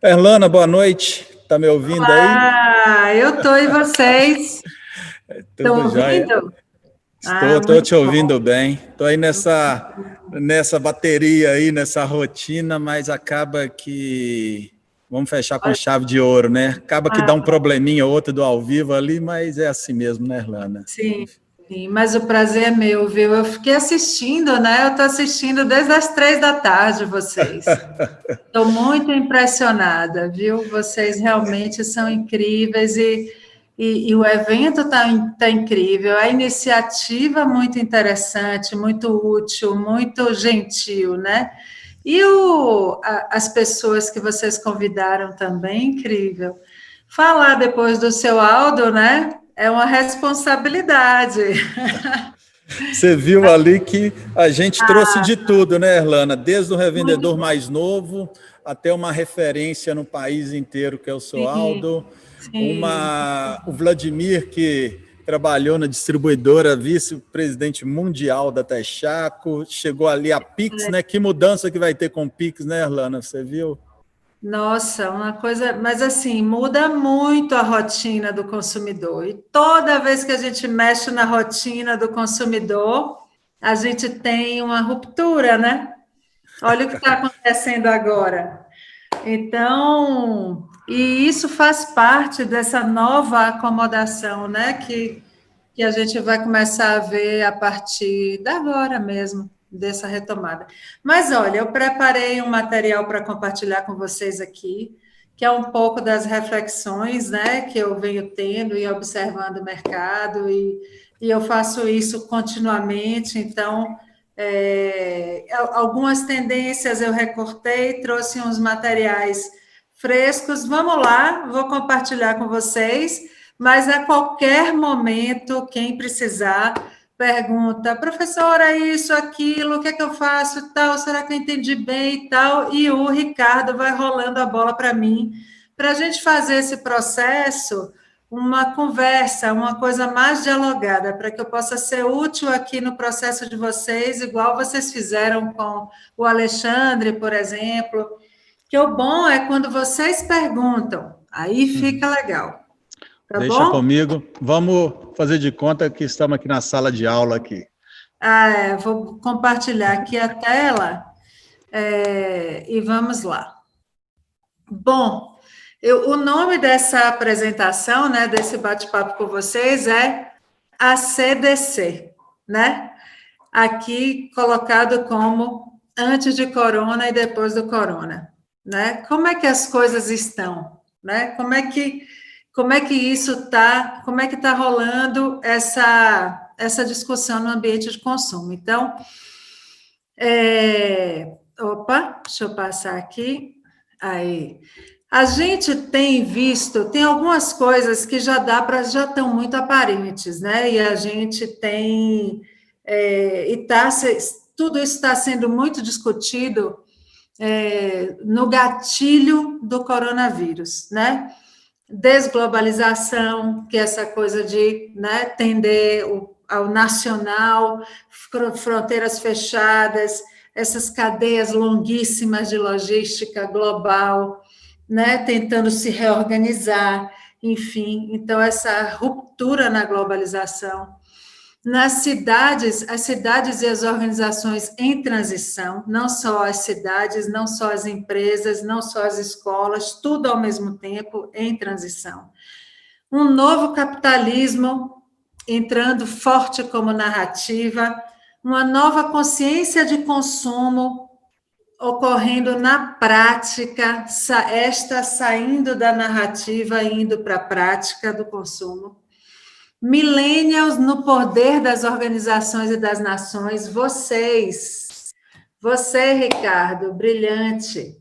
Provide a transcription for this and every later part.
Erlana, boa noite. Tá me ouvindo aí? Ah, eu tô e vocês? Estão Tudo jóia. ouvindo? Ah, Estou muito te ouvindo bom. bem. Estou aí nessa bateria aí, nessa rotina, mas acaba que vamos fechar com Olha, chave de ouro, né? Acaba que dá um ah, probleminha ou outro do ao vivo ali, mas é assim mesmo, né, Erlana? sim, sim, mas o prazer é meu, viu? Eu fiquei assistindo, né? Eu estou assistindo desde as 3 da tarde vocês. Estou muito impressionada, viu? Vocês realmente são incríveis e o evento tá incrível, a iniciativa muito interessante, muito útil, muito gentil, né? E as pessoas que vocês convidaram também, incrível. Falar depois do seu Aldo, né? É uma responsabilidade. Você viu ali que a gente trouxe de tudo, né, Erlana? Desde o revendedor mais novo até uma referência no país inteiro, que é o seu Sim, Aldo, sim. o Vladimir, que trabalhou na distribuidora, vice-presidente mundial da Texaco, chegou ali a Pix, né? Que mudança que vai ter com o Pix, né, Erlana? Você viu? Nossa, uma coisa, mas assim, muda muito a rotina do consumidor. E toda vez que a gente mexe na rotina do consumidor, a gente tem uma ruptura, né? Olha o que está acontecendo agora. Então, e isso faz parte dessa nova acomodação, né? Que a gente vai começar a ver a partir de agora mesmo, dessa retomada. Mas olha, eu preparei um material para compartilhar com vocês aqui, que é um pouco das reflexões, né, que eu venho tendo e observando o mercado, e eu faço isso continuamente, então. Algumas tendências eu recortei, trouxe uns materiais frescos. Vamos lá, vou compartilhar com vocês. Mas a qualquer momento, quem precisar, pergunta, professora, isso, aquilo, o que é que eu faço, tal, será que eu entendi bem e tal? E o Ricardo vai rolando a bola para mim, para a gente fazer esse processo uma conversa, uma coisa mais dialogada, para que eu possa ser útil aqui no processo de vocês, igual vocês fizeram com o Alexandre, por exemplo. Que o bom é quando vocês perguntam, aí fica legal. Tá Deixa bom? comigo. Vamos fazer de conta que estamos aqui na sala de aula aqui. Vou compartilhar aqui a tela e vamos lá. Bom, o nome dessa apresentação, né, desse bate-papo com vocês é a CDC, né? Aqui colocado como antes de corona e depois do corona, né? Como é que as coisas estão, né? Como é que isso tá, como é que está rolando essa discussão no ambiente de consumo? Então, opa, deixa eu passar aqui. Aí. A gente tem visto, tem algumas coisas que já estão muito aparentes, né? E a gente tem, tudo isso está sendo muito discutido no gatilho do coronavírus, né? Desglobalização, que é essa coisa de, né, tender ao nacional, fronteiras fechadas, essas cadeias longuíssimas de logística global, né, tentando se reorganizar, enfim, então essa ruptura na globalização. Nas cidades, as cidades e as organizações em transição, não só as cidades, não só as empresas, não só as escolas, tudo ao mesmo tempo em transição. Um novo capitalismo entrando forte como narrativa, uma nova consciência de consumo ocorrendo na prática, esta saindo da narrativa e indo para a prática do consumo. Millennials no poder das organizações e das nações, você, Ricardo, brilhante.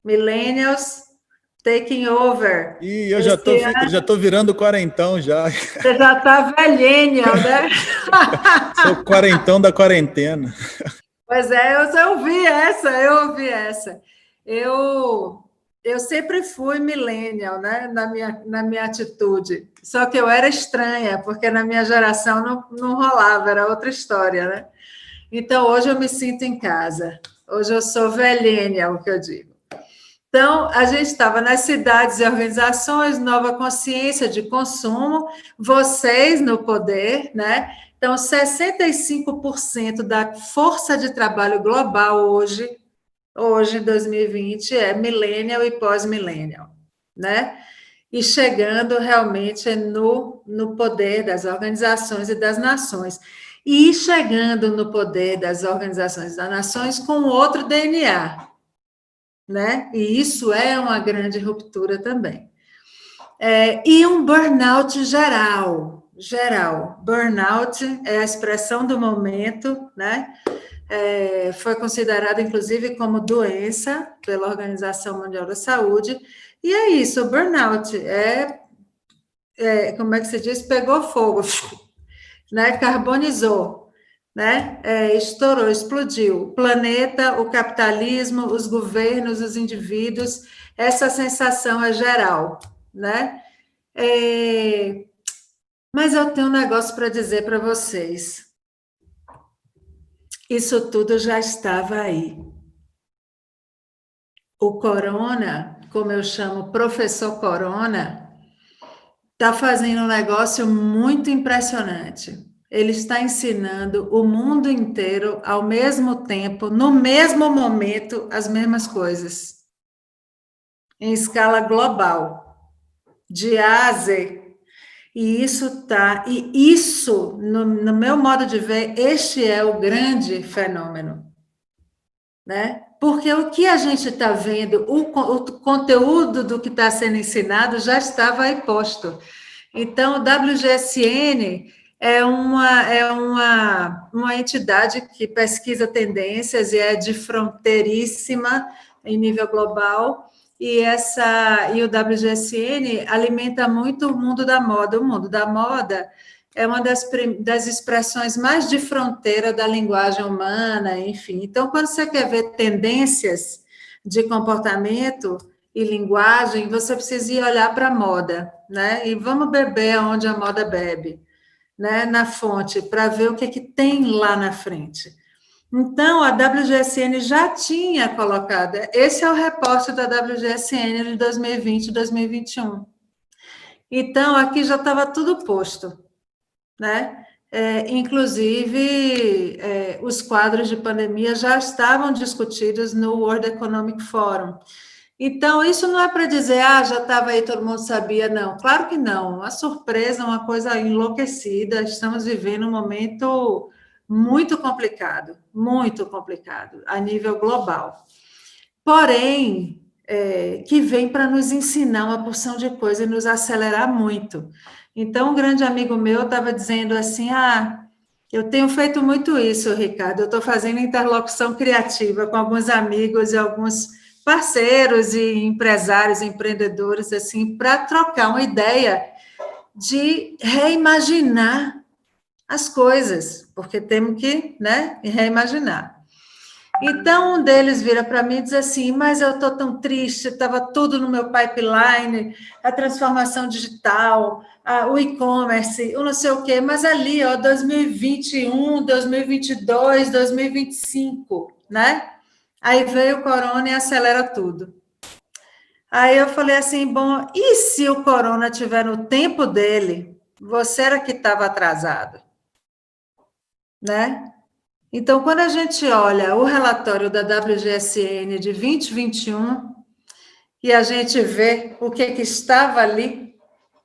Millennials taking over. E eu já tô virando quarentão já. Você já está velhennial, né? Sou o quarentão da quarentena. Pois é, eu ouvi essa. Eu, eu sempre fui millennial, né, na minha atitude. Só que eu era estranha, porque na minha geração não rolava, era outra história, né? Então, hoje eu me sinto em casa. Hoje eu sou velhennial, o que eu digo. Então, a gente estava nas cidades e organizações, nova consciência de consumo, vocês no poder, né? Então, 65% da força de trabalho global hoje, 2020, é millennial e pós-millennial, né? E chegando realmente no poder das organizações e das nações. E chegando no poder das organizações e das nações com outro DNA, né? E isso é uma grande ruptura também. E um burnout geral. Burnout é a expressão do momento, né? Foi considerado, inclusive, como doença pela Organização Mundial da Saúde. E é isso, o burnout como é que se diz? Pegou fogo, né? Carbonizou, né? Estourou, explodiu. O planeta, o capitalismo, os governos, os indivíduos, essa sensação é geral, né? Mas eu tenho um negócio para dizer para vocês. Isso tudo já estava aí. O Corona, como eu chamo professor Corona, está fazendo um negócio muito impressionante. Ele está ensinando o mundo inteiro, ao mesmo tempo, no mesmo momento, as mesmas coisas, em escala global, de A a Z. E isso, no meu modo de ver, este é o grande fenômeno, né? Porque o que a gente está vendo, o conteúdo do que está sendo ensinado já estava aí posto. Então, o WGSN é uma entidade que pesquisa tendências e é de fronteiríssima em nível global, e o WGSN alimenta muito o mundo da moda. O mundo da moda é uma das expressões mais de fronteira da linguagem humana, enfim. Então, quando você quer ver tendências de comportamento e linguagem, você precisa ir olhar para a moda, né? E vamos beber onde a moda bebe, né? Na fonte, para ver o que tem lá na frente. Então, a WGSN já tinha colocado, esse é o reporte da WGSN de 2020 e 2021. Então, aqui já estava tudo posto, né? Inclusive, os quadros de pandemia já estavam discutidos no World Economic Forum. Então, isso não é para dizer, já estava aí, todo mundo sabia, não. Claro que não. Uma surpresa, uma coisa enlouquecida. Estamos vivendo um momento muito complicado a nível global. Porém, que vem para nos ensinar uma porção de coisa e nos acelerar muito. Então, um grande amigo meu estava dizendo assim, eu tenho feito muito isso, Ricardo, eu estou fazendo interlocução criativa com alguns amigos e alguns parceiros e empresários, empreendedores, assim, para trocar uma ideia de reimaginar as coisas, porque temos que, né, reimaginar. Então, um deles vira para mim e diz assim, mas eu estou tão triste, estava tudo no meu pipeline, a transformação digital, o e-commerce, o não sei o quê, mas ali, 2021, 2022, 2025, né? Aí veio o corona e acelera tudo. Aí eu falei assim, bom, e se o corona tiver no tempo dele, você era que estava atrasado, né? Então, quando a gente olha o relatório da WGSN de 2021 e a gente vê o que estava ali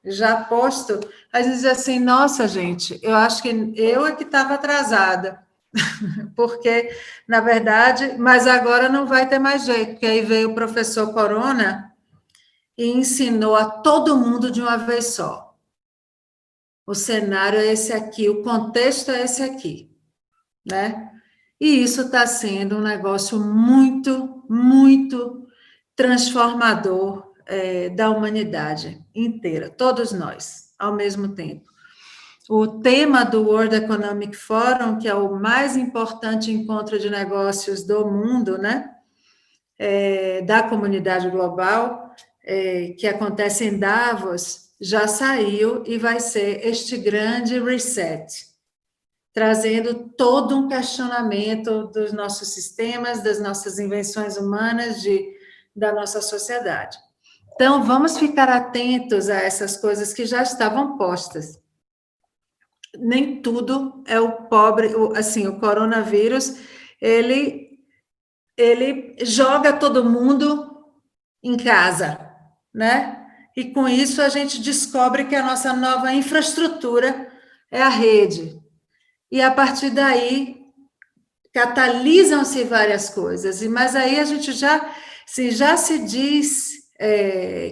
já posto, a gente diz assim, nossa, gente, eu acho que eu é que estava atrasada, porque, na verdade, mas agora não vai ter mais jeito, porque aí veio o professor Corona e ensinou a todo mundo de uma vez só. O cenário é esse aqui, o contexto é esse aqui, né? E isso está sendo um negócio muito, muito transformador da humanidade inteira, todos nós, ao mesmo tempo. O tema do World Economic Forum, que é o mais importante encontro de negócios do mundo, né? Da comunidade global, que acontece em Davos, já saiu e vai ser este grande reset, trazendo todo um questionamento dos nossos sistemas, das nossas invenções humanas, de da nossa sociedade. Então, vamos ficar atentos a essas coisas que já estavam postas. Nem tudo é o pobre, assim, o coronavírus, ele joga todo mundo em casa, né? E com isso a gente descobre que a nossa nova infraestrutura é a rede. E a partir daí catalisam-se várias coisas. Mas aí a gente já se diz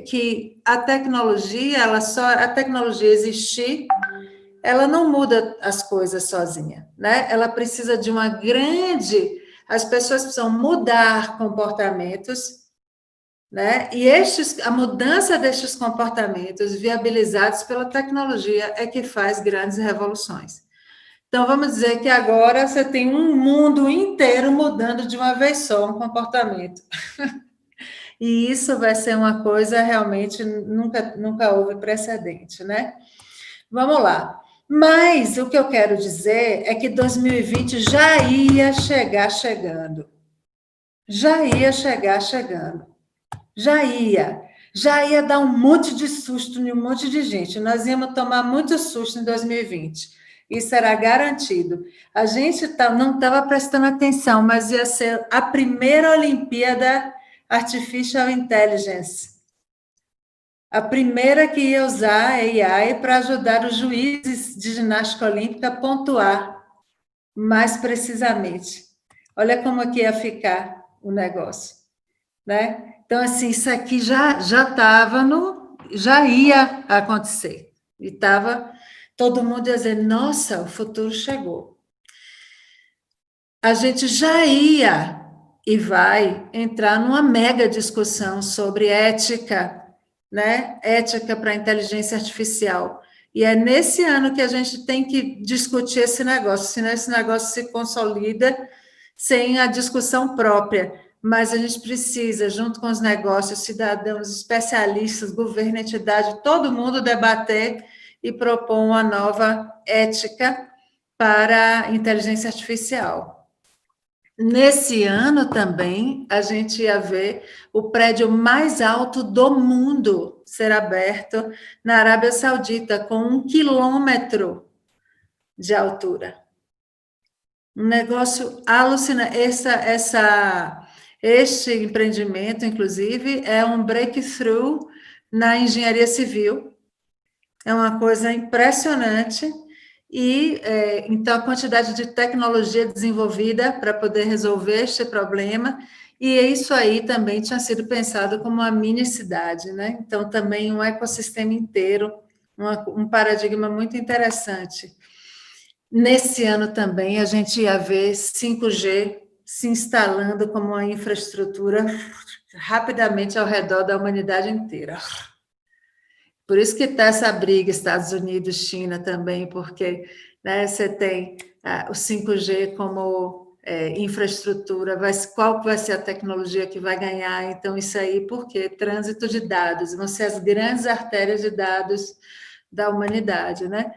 que a tecnologia, a tecnologia existir, ela não muda as coisas sozinha, né? Ela precisa de uma grande... As pessoas precisam mudar comportamentos, né? E a mudança destes comportamentos viabilizados pela tecnologia é que faz grandes revoluções. Então, vamos dizer que agora você tem um mundo inteiro mudando de uma vez só um comportamento. E isso vai ser uma coisa realmente nunca houve precedente, né? Vamos lá. Mas o que eu quero dizer é que 2020 já ia chegar chegando. Já ia chegar chegando. Já ia dar um monte de susto em um monte de gente. Nós íamos tomar muito susto em 2020. Isso era garantido. A gente não estava prestando atenção, mas ia ser a primeira Olimpíada Artificial Intelligence. A primeira que ia usar a AI para ajudar os juízes de ginástica olímpica a pontuar mais precisamente. Olha como que ia ficar o negócio, né? Então, assim, isso aqui já ia acontecer. E estava todo mundo dizendo, nossa, o futuro chegou. A gente já ia e vai entrar numa mega discussão sobre ética, né? Ética para a inteligência artificial. E é nesse ano que a gente tem que discutir esse negócio, senão esse negócio se consolida sem a discussão própria. Mas a gente precisa, junto com os negócios, cidadãos, especialistas, governo, entidade, todo mundo debater e propor uma nova ética para a inteligência artificial. Nesse ano também, a gente ia ver o prédio mais alto do mundo ser aberto na Arábia Saudita, com 1 quilômetro de altura. Um negócio alucinante. Este empreendimento, inclusive, é um breakthrough na engenharia civil. É uma coisa impressionante. E, então, a quantidade de tecnologia desenvolvida para poder resolver este problema, e isso aí também tinha sido pensado como uma mini-cidade, né? Então, também um ecossistema inteiro, um paradigma muito interessante. Nesse ano também, a gente ia ver 5G se instalando como uma infraestrutura rapidamente ao redor da humanidade inteira. Por isso que está essa briga Estados Unidos, China também, porque, né, você tem o 5G como infraestrutura, qual vai ser a tecnologia que vai ganhar? Então, isso aí, porque trânsito de dados, vão ser as grandes artérias de dados da humanidade, né?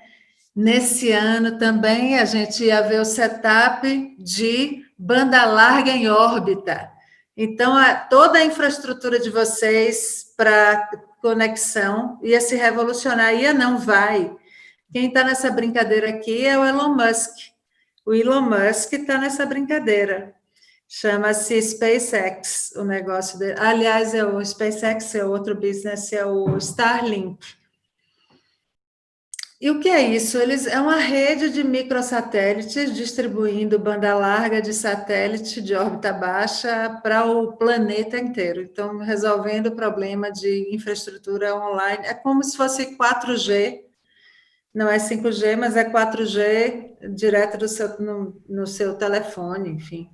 Nesse ano também a gente ia ver o setup de banda larga em órbita. Então, toda a infraestrutura de vocês para conexão ia se revolucionar, não vai. Quem está nessa brincadeira aqui é o Elon Musk. O Elon Musk está nessa brincadeira. Chama-se SpaceX, o negócio dele. Aliás, o SpaceX é outro business, é o Starlink. E o que é isso? É uma rede de microsatélites distribuindo banda larga de satélite de órbita baixa para o planeta inteiro. Então, resolvendo o problema de infraestrutura online. É como se fosse 4G, não é 5G, mas é 4G direto no seu telefone, enfim,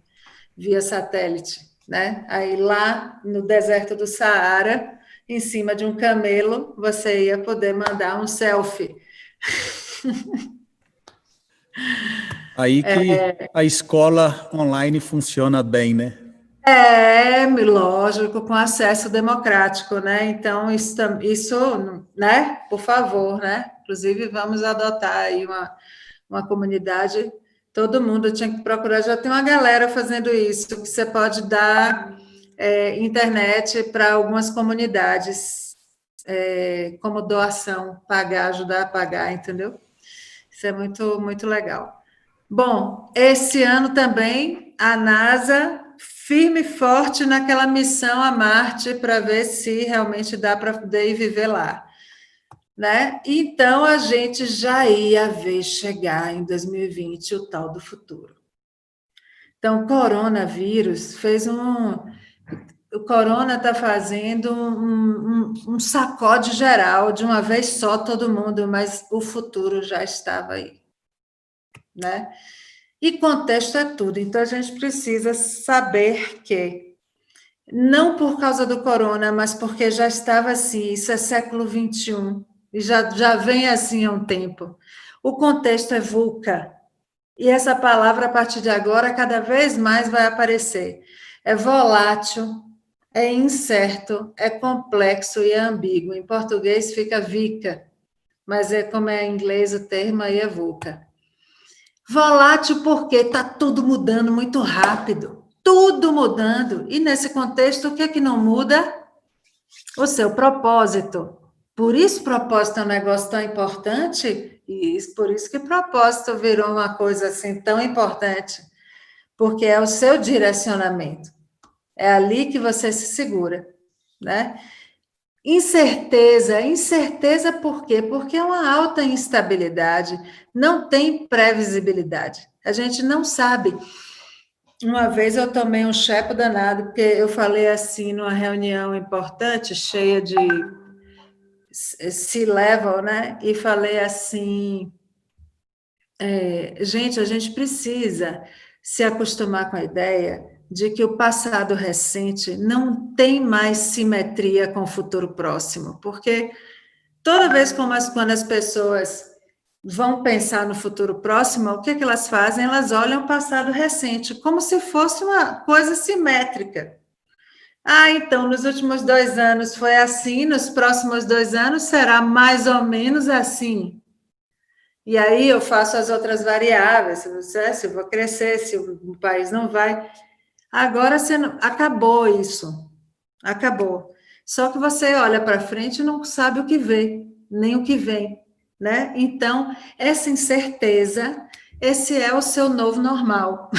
via satélite, né? Aí lá no deserto do Saara, em cima de um camelo, você ia poder mandar um selfie. Aí que a escola online funciona bem, né? Lógico, com acesso democrático, né? Então, isso, né? Por favor, né? Inclusive, vamos adotar aí uma comunidade. Todo mundo tinha que procurar. Já tem uma galera fazendo isso, que você pode dar internet para algumas comunidades, como doação, pagar, ajudar a pagar, entendeu? Isso é muito, muito legal. Bom, esse ano também a NASA firme e forte naquela missão a Marte para ver se realmente dá para poder ir viver lá, né? Então a gente já ia ver chegar em 2020 o tal do futuro. Então, o coronavírus fez o corona está fazendo um sacode geral, de uma vez só todo mundo, mas o futuro já estava aí, né? E contexto é tudo, então a gente precisa saber que, não por causa do corona, mas porque já estava assim, isso é século XXI, e já vem assim há um tempo. O contexto é VUCA, e essa palavra, a partir de agora, cada vez mais vai aparecer. É volátil, é incerto, é complexo e é ambíguo. Em português fica VICA, mas como é em inglês o termo aí é VUCA. Volátil porque está tudo mudando muito rápido, tudo mudando. E nesse contexto, o que é que não muda? O seu propósito. Por isso, propósito é um negócio tão importante, e por isso que propósito virou uma coisa assim tão importante, porque é o seu direcionamento. É ali que você se segura, né? Incerteza. Incerteza por quê? Porque é uma alta instabilidade, não tem previsibilidade. A gente não sabe. Uma vez eu tomei um chepo danado, porque eu falei assim, numa reunião importante, cheia de C-level, né? E falei assim, gente, a gente precisa se acostumar com a ideia de que o passado recente não tem mais simetria com o futuro próximo, porque toda vez quando as pessoas vão pensar no futuro próximo, o que elas fazem? Elas olham o passado recente, como se fosse uma coisa simétrica. Ah, então, nos últimos 2 anos foi assim, nos próximos 2 anos será mais ou menos assim. E aí eu faço as outras variáveis, se eu vou crescer, se o país não vai. Agora acabou isso, acabou. Só que você olha para frente e não sabe o que vê, nem o que vem, né? Então, essa incerteza, esse é o seu novo normal.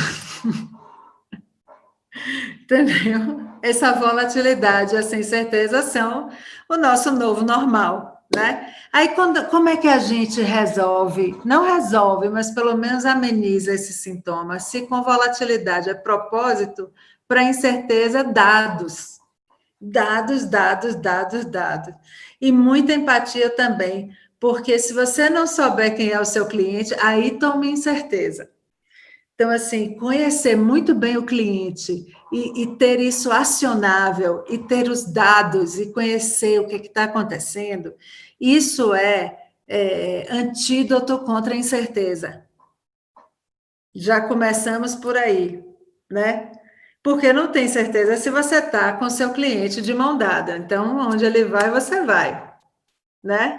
Entendeu? Essa volatilidade, essa incerteza são o nosso novo normal, né? Aí, como é que a gente resolve? Não resolve, mas pelo menos ameniza esses sintomas. Se com volatilidade é propósito, para incerteza, dados. Dados, dados, dados, dados. E muita empatia também, porque se você não souber quem é o seu cliente, aí toma incerteza. Então, assim, conhecer muito bem o cliente e ter isso acionável, e ter os dados, e conhecer o que está acontecendo, isso é antídoto contra a incerteza. Já começamos por aí, né? Porque não tem certeza se você está com o seu cliente de mão dada. Então, onde ele vai, você vai, né?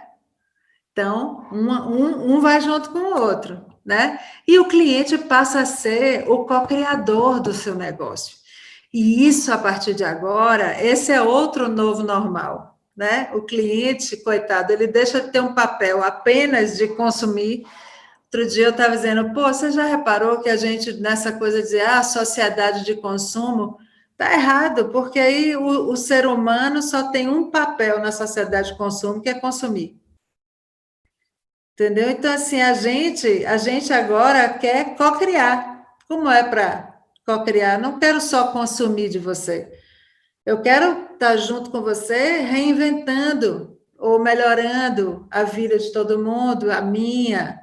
Então, um vai junto com o outro, né? E o cliente passa a ser o co-criador do seu negócio. E isso, a partir de agora, esse é outro novo normal, né? O cliente, coitado, ele deixa de ter um papel apenas de consumir. Outro dia eu estava dizendo, pô, você já reparou que a gente, nessa coisa de dizer, sociedade de consumo, tá errado, porque aí o ser humano só tem um papel na sociedade de consumo, que é consumir. Entendeu? Então, assim, a gente agora quer co-criar. Como é para co-criar? Não quero só consumir de você. Eu quero estar junto com você, reinventando ou melhorando a vida de todo mundo, a minha.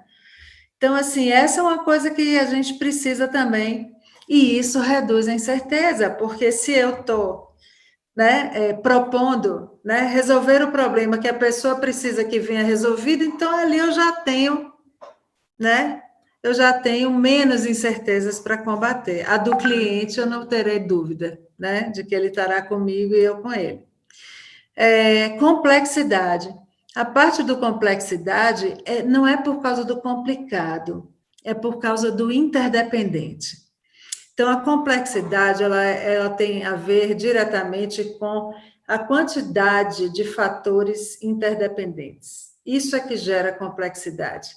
Então, assim, essa é uma coisa que a gente precisa também. E isso reduz a incerteza, porque se eu estou, né, propondo, né, resolver o problema que a pessoa precisa que venha resolvido, então ali eu já tenho, né, eu já tenho menos incertezas para combater. A do cliente eu não terei dúvida, né, de que ele estará comigo e eu com ele. Complexidade. A parte do complexidade não é por causa do complicado, é por causa do interdependente. Então, a complexidade ela tem a ver diretamente com a quantidade de fatores interdependentes. Isso é que gera complexidade.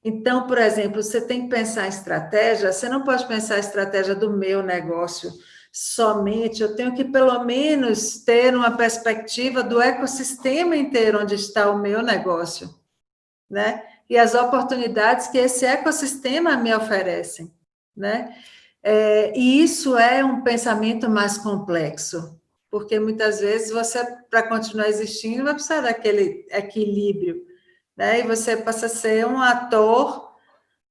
Então, por exemplo, você tem que pensar em estratégia, você não pode pensar a estratégia do meu negócio somente, eu tenho que, pelo menos, ter uma perspectiva do ecossistema inteiro onde está o meu negócio, né? E as oportunidades que esse ecossistema me oferece, né? E isso é um pensamento mais complexo, porque muitas vezes você, para continuar existindo, vai precisar daquele equilíbrio, né? E você passa a ser um ator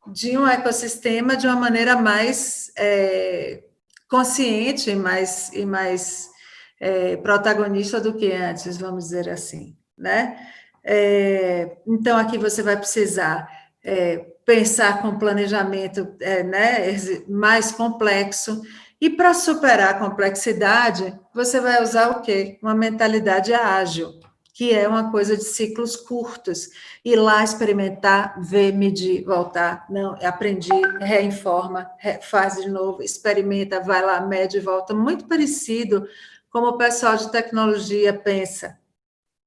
de um ecossistema de uma maneira mais consciente e mais protagonista do que antes, vamos dizer assim, né? Então, aqui você vai precisar pensar com planejamento né, mais complexo, e para superar a complexidade, você vai usar o quê? Uma mentalidade ágil, que é uma coisa de ciclos curtos. Ir lá experimentar, ver, medir, voltar. Não, aprendi, reinforma, faz de novo, experimenta, vai lá, mede e volta. Muito parecido como o pessoal de tecnologia pensa,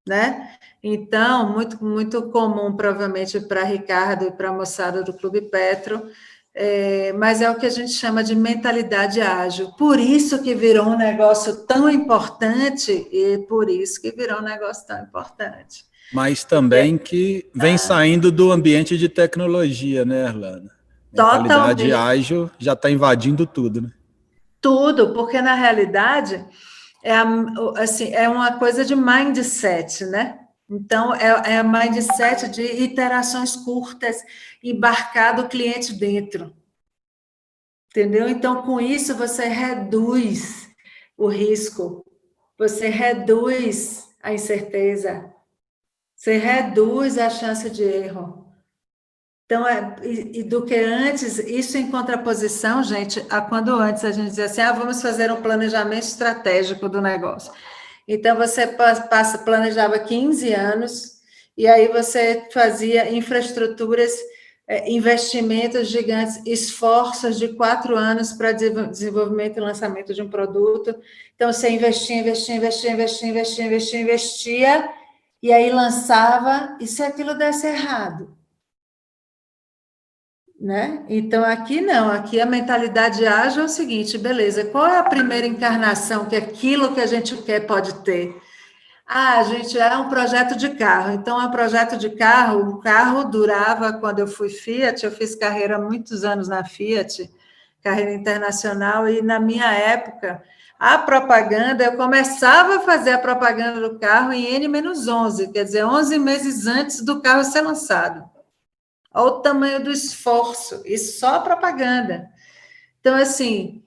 né? Então, muito comum, provavelmente, para Ricardo e para a moçada do Clube Petro, mas é o que a gente chama de mentalidade ágil. Por isso que virou um negócio tão importante e por isso que virou um negócio tão importante. Mas também que vem saindo do ambiente de tecnologia, né, Erlana? Mentalidade Totalmente. ágil já está invadindo tudo, né? Tudo, porque na realidade assim, é uma coisa de mindset, né? Então, é a mindset de iterações curtas, embarcar do cliente dentro, entendeu? Então, com isso, você reduz o risco, você reduz a incerteza, você reduz a chance de erro. Então, e do que antes, isso em contraposição, gente, a quando antes a gente dizia assim, vamos fazer um planejamento estratégico do negócio. Então, você planejava 15 anos, e aí você fazia infraestruturas, investimentos gigantes, esforços de 4 anos para desenvolvimento e lançamento de um produto. Então, você investia, e aí lançava, e se aquilo desse errado? Né? Então, aqui não, aqui a mentalidade ágil é o seguinte, beleza, qual é a primeira encarnação que aquilo que a gente quer pode ter? A gente é um projeto de carro, então é um projeto de carro, o carro durava, quando eu fui Fiat, eu fiz carreira há muitos anos na Fiat, carreira internacional, e na minha época, a propaganda, eu começava a fazer a propaganda do carro em N-11, quer dizer, 11 meses antes do carro ser lançado. Olha o tamanho do esforço, e só propaganda. Então, assim,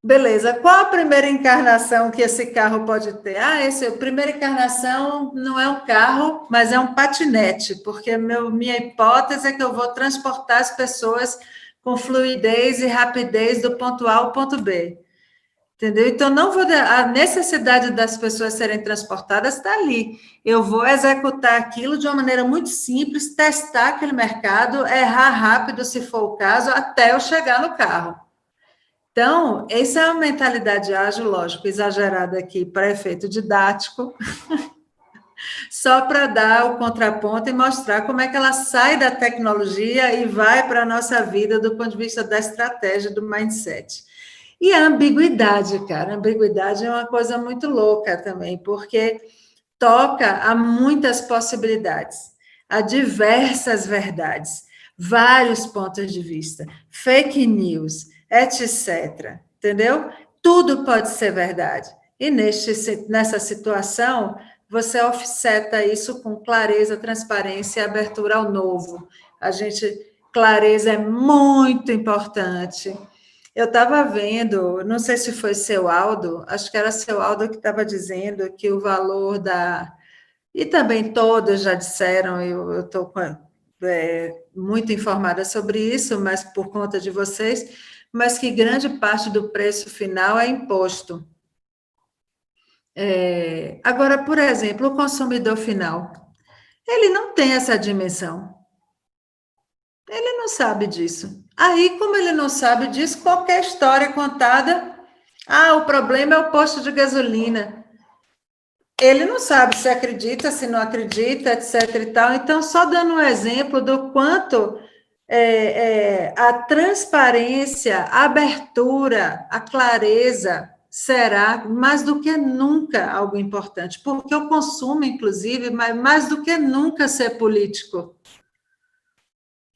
beleza, qual a primeira encarnação que esse carro pode ter? A primeira encarnação não é um carro, mas é um patinete, porque minha hipótese é que eu vou transportar as pessoas com fluidez e rapidez do ponto A ao ponto B. Entendeu? Então, a necessidade das pessoas serem transportadas está ali. Eu vou executar aquilo de uma maneira muito simples, testar aquele mercado, errar rápido, se for o caso, até eu chegar no carro. Então, essa é uma mentalidade ágil, lógico, exagerada aqui para efeito didático, só para dar o contraponto e mostrar como é que ela sai da tecnologia e vai para a nossa vida do ponto de vista da estratégia, do mindset. E a ambiguidade, cara, a ambiguidade é uma coisa muito louca também, porque toca a muitas possibilidades, a diversas verdades, vários pontos de vista, fake news, etc. Entendeu? Tudo pode ser verdade. E nessa situação, você offseta isso com clareza, transparência e abertura ao novo. Clareza é muito importante. Eu estava vendo, não sei se foi seu Aldo, acho que era seu Aldo que estava dizendo que o valor da. E também todos já disseram, eu estou muito informada sobre isso, mas por conta de vocês, mas que grande parte do preço final é imposto. Agora, por exemplo, o consumidor final, ele não tem essa dimensão. Ele não sabe disso. Aí, como ele não sabe disso, qualquer história contada, o problema é o posto de gasolina. Ele não sabe se acredita, se não acredita, etc. e tal. Então, só dando um exemplo do quanto a transparência, a abertura, a clareza será mais do que nunca algo importante, porque o consumo, inclusive, mais do que nunca ser político.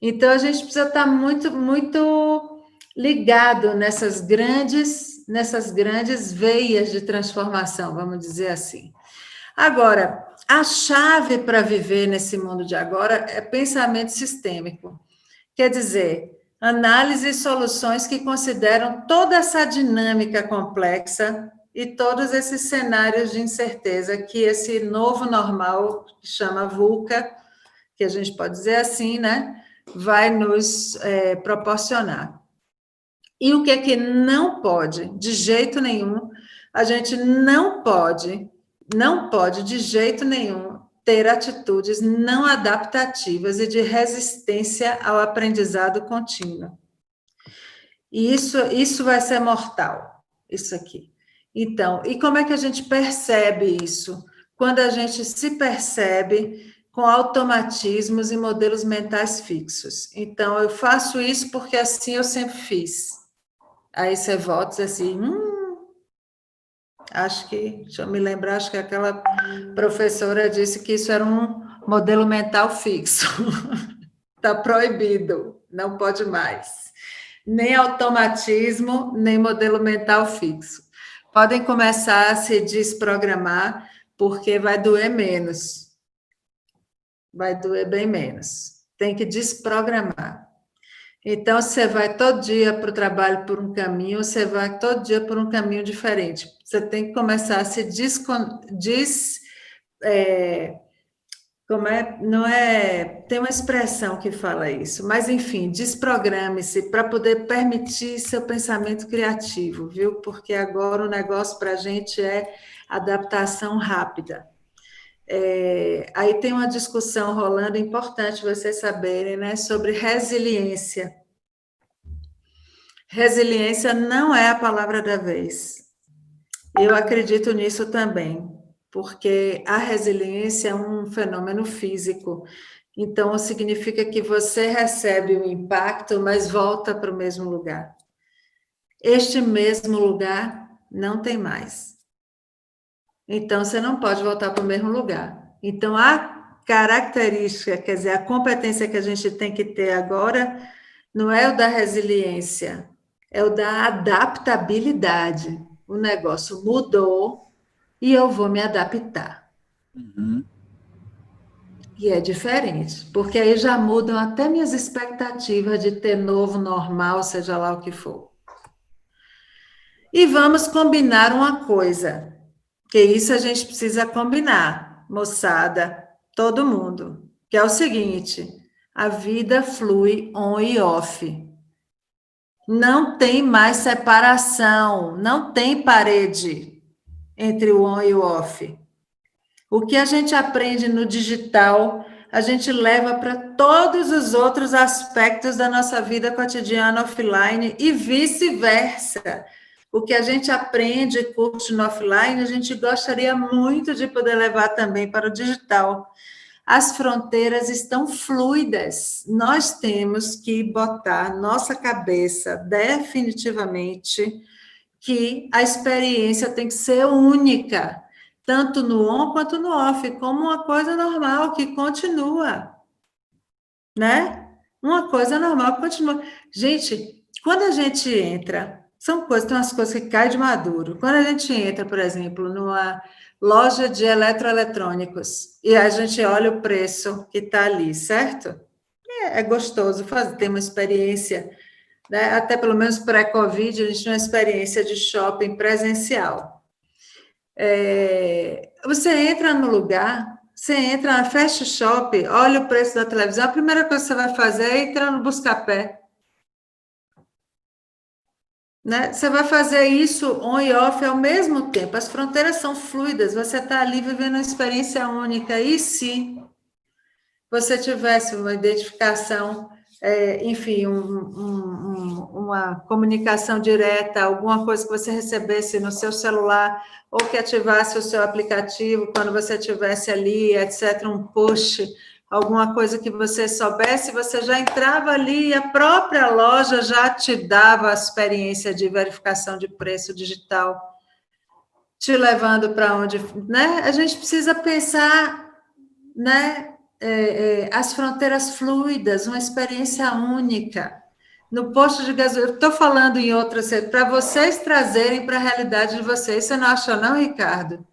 Então, a gente precisa estar muito, muito ligado nessas grandes veias de transformação, vamos dizer assim. Agora, a chave para viver nesse mundo de agora é pensamento sistêmico. Quer dizer, análise e soluções que consideram toda essa dinâmica complexa e todos esses cenários de incerteza que esse novo normal, que chama VUCA, que a gente pode dizer assim, né, vai nos proporcionar. E o que é que não pode, de jeito nenhum, a gente não pode de jeito nenhum ter atitudes não adaptativas e de resistência ao aprendizado contínuo. E isso vai ser mortal, isso aqui. Então, e como é que a gente percebe isso? Quando a gente se percebe com automatismos e modelos mentais fixos. Então, eu faço isso porque assim eu sempre fiz. Aí você volta e diz assim, deixa eu me lembrar, acho que aquela professora disse que isso era um modelo mental fixo. Está proibido, não pode mais. Nem automatismo, nem modelo mental fixo. Podem começar a se desprogramar, porque vai doer menos. Vai doer bem menos. Tem que desprogramar. Então, você vai todo dia para o trabalho por um caminho, você vai todo dia por um caminho diferente. Você tem que começar a se tem uma expressão que fala isso, mas enfim, desprograme-se para poder permitir seu pensamento criativo, viu? Porque agora o negócio para a gente é adaptação rápida. Aí tem uma discussão rolando, importante vocês saberem, né, sobre resiliência. Resiliência não é a palavra da vez. Eu acredito nisso também, porque a resiliência é um fenômeno físico. Então, significa que você recebe o impacto, mas volta para o mesmo lugar. Este mesmo lugar não tem mais. Então, você não pode voltar para o mesmo lugar. Então, a característica, quer dizer, a competência que a gente tem que ter agora, não é o da resiliência, é o da adaptabilidade. O negócio mudou e eu vou me adaptar. Uhum. E é diferente, porque aí já mudam até minhas expectativas de ter novo, normal, seja lá o que for. E vamos combinar uma coisa, que isso a gente precisa combinar, moçada, todo mundo, que é o seguinte: a vida flui on e off. Não tem mais separação, não tem parede entre o on e o off. O que a gente aprende no digital, a gente leva para todos os outros aspectos da nossa vida cotidiana offline e vice-versa. O que a gente aprende e curte no offline, a gente gostaria muito de poder levar também para o digital. As fronteiras estão fluidas. Nós temos que botar nossa cabeça definitivamente que a experiência tem que ser única, tanto no on quanto no off, como uma coisa normal que continua, né? Uma coisa normal que continua. Gente, quando a gente entra, tem umas coisas que caem de maduro. Quando a gente entra, por exemplo, numa loja de eletroeletrônicos e a gente olha o preço que está ali, certo? É gostoso ter uma experiência, né? Até pelo menos pré-Covid, a gente tinha uma experiência de shopping presencial. Você entra no lugar, você entra na Fast Shop, olha o preço da televisão, a primeira coisa que você vai fazer é entrar no Buscapé. Né? Você vai fazer isso on e off ao mesmo tempo, as fronteiras são fluidas, você está ali vivendo uma experiência única. E se você tivesse uma identificação enfim, uma comunicação direta, alguma coisa que você recebesse no seu celular, ou que ativasse o seu aplicativo quando você estivesse ali, etc., um push, alguma coisa que você soubesse, você já entrava ali e a própria loja já te dava a experiência de verificação de preço digital, te levando para onde, né? A gente precisa pensar, né? As fronteiras fluidas, uma experiência única. No posto de gasolina, eu estou falando em outras, para vocês trazerem para a realidade de vocês, você não acha não, Ricardo?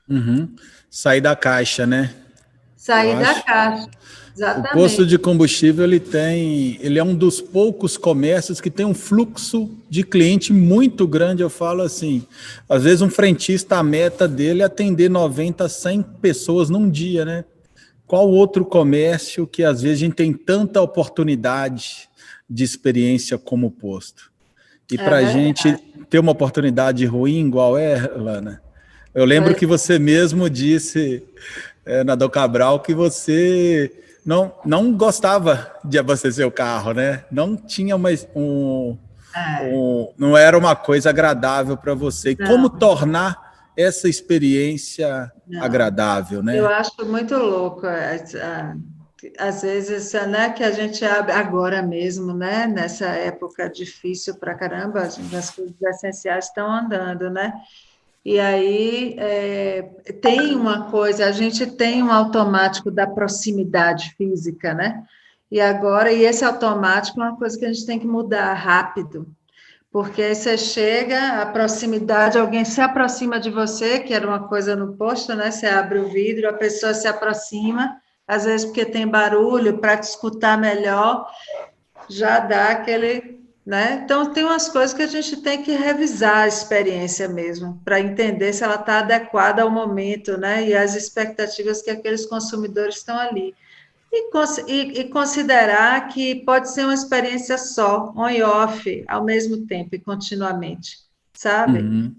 Uhum. Sair da caixa, né? Eu Sair da acho. caixa, O posto de exatamente. combustível ele é um dos poucos comércios que tem um fluxo de cliente muito grande. Eu falo assim, às vezes um frentista, a meta dele é atender 90, 100 pessoas num dia, né? Qual outro comércio que às vezes a gente tem tanta oportunidade de experiência como o posto? E É para a gente verdade. ter uma oportunidade ruim igual Lana, eu lembro Pois que você mesmo disse na Dom Cabral que você não gostava de abastecer o carro, né? Não tinha é, não era uma coisa agradável para você. E como não, tornar essa experiência não. agradável, Eu né? acho muito louco, às vezes, né, que a gente abre agora mesmo, né, nessa época difícil para caramba, as coisas essenciais estão andando, né? E aí tem uma coisa, a gente tem um automático da proximidade física, né? E esse automático é uma coisa que a gente tem que mudar rápido, porque aí você chega, a proximidade, alguém se aproxima de você, que era uma coisa no posto, né? Você abre o vidro, a pessoa se aproxima, às vezes porque tem barulho, para te escutar melhor, já dá aquele, né? Então, tem umas coisas que a gente tem que revisar a experiência mesmo, para entender se ela está adequada ao momento, né? E às expectativas que aqueles consumidores estão ali. E considerar que pode ser uma experiência só, on e off, ao mesmo tempo e continuamente, sabe? Uhum.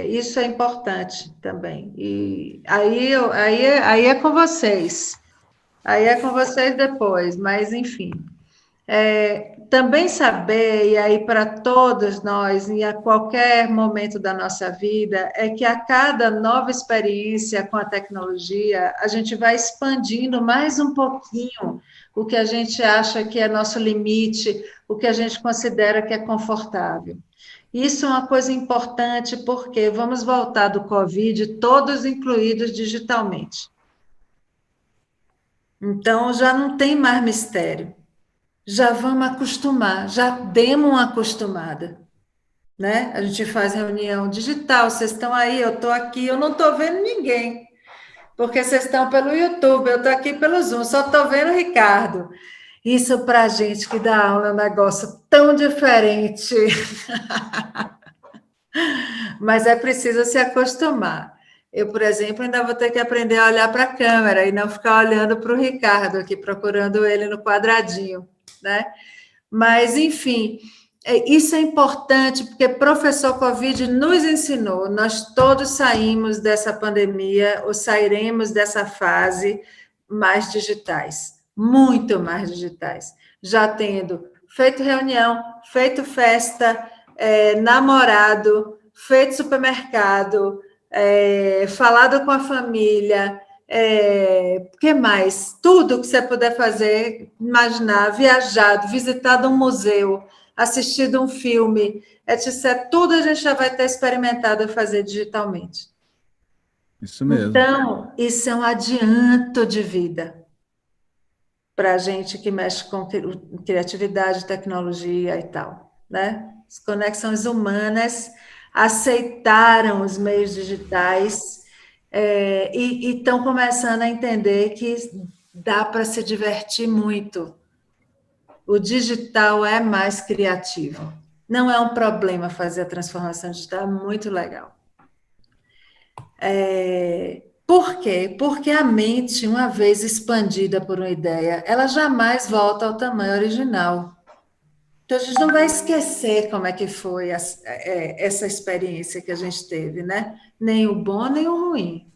Isso é importante também. E aí é com vocês. Aí é com vocês depois, mas enfim. Também saber, e aí para todos nós, e a qualquer momento da nossa vida, é que a cada nova experiência com a tecnologia, a gente vai expandindo mais um pouquinho o que a gente acha que é nosso limite, o que a gente considera que é confortável. Isso é uma coisa importante, porque vamos voltar do Covid, todos incluídos digitalmente. Então, já não tem mais mistério. Já vamos acostumar, já demos uma acostumada, né? A gente faz reunião digital, vocês estão aí, eu estou aqui, eu não estou vendo ninguém, porque vocês estão pelo YouTube, eu estou aqui pelo Zoom, só estou vendo o Ricardo. Isso para a gente que dá aula é um negócio tão diferente, mas é preciso se acostumar. Eu, por exemplo, ainda vou ter que aprender a olhar para a câmera e não ficar olhando para o Ricardo aqui, procurando ele no quadradinho, né? Mas, enfim, isso é importante, porque professor Covid nos ensinou, nós todos saímos dessa pandemia, ou sairemos dessa fase mais digitais, muito mais digitais, já tendo feito reunião, feito festa, namorado, feito supermercado, falado com a família, que mais? Tudo que você puder fazer, imaginar, viajado, visitado um museu, assistido um filme, etc. Tudo a gente já vai ter experimentado a fazer digitalmente. Isso mesmo. Então, isso é um adianto de vida para a gente que mexe com criatividade, tecnologia e tal, né? As conexões humanas aceitaram os meios digitais e estão começando a entender que dá para se divertir muito. O digital é mais criativo. Não é um problema fazer a transformação digital, é muito legal. Por quê? Porque a mente, uma vez expandida por uma ideia, ela jamais volta ao tamanho original. Então, a gente não vai esquecer como é que foi essa experiência que a gente teve, né? Nem o bom, nem o ruim.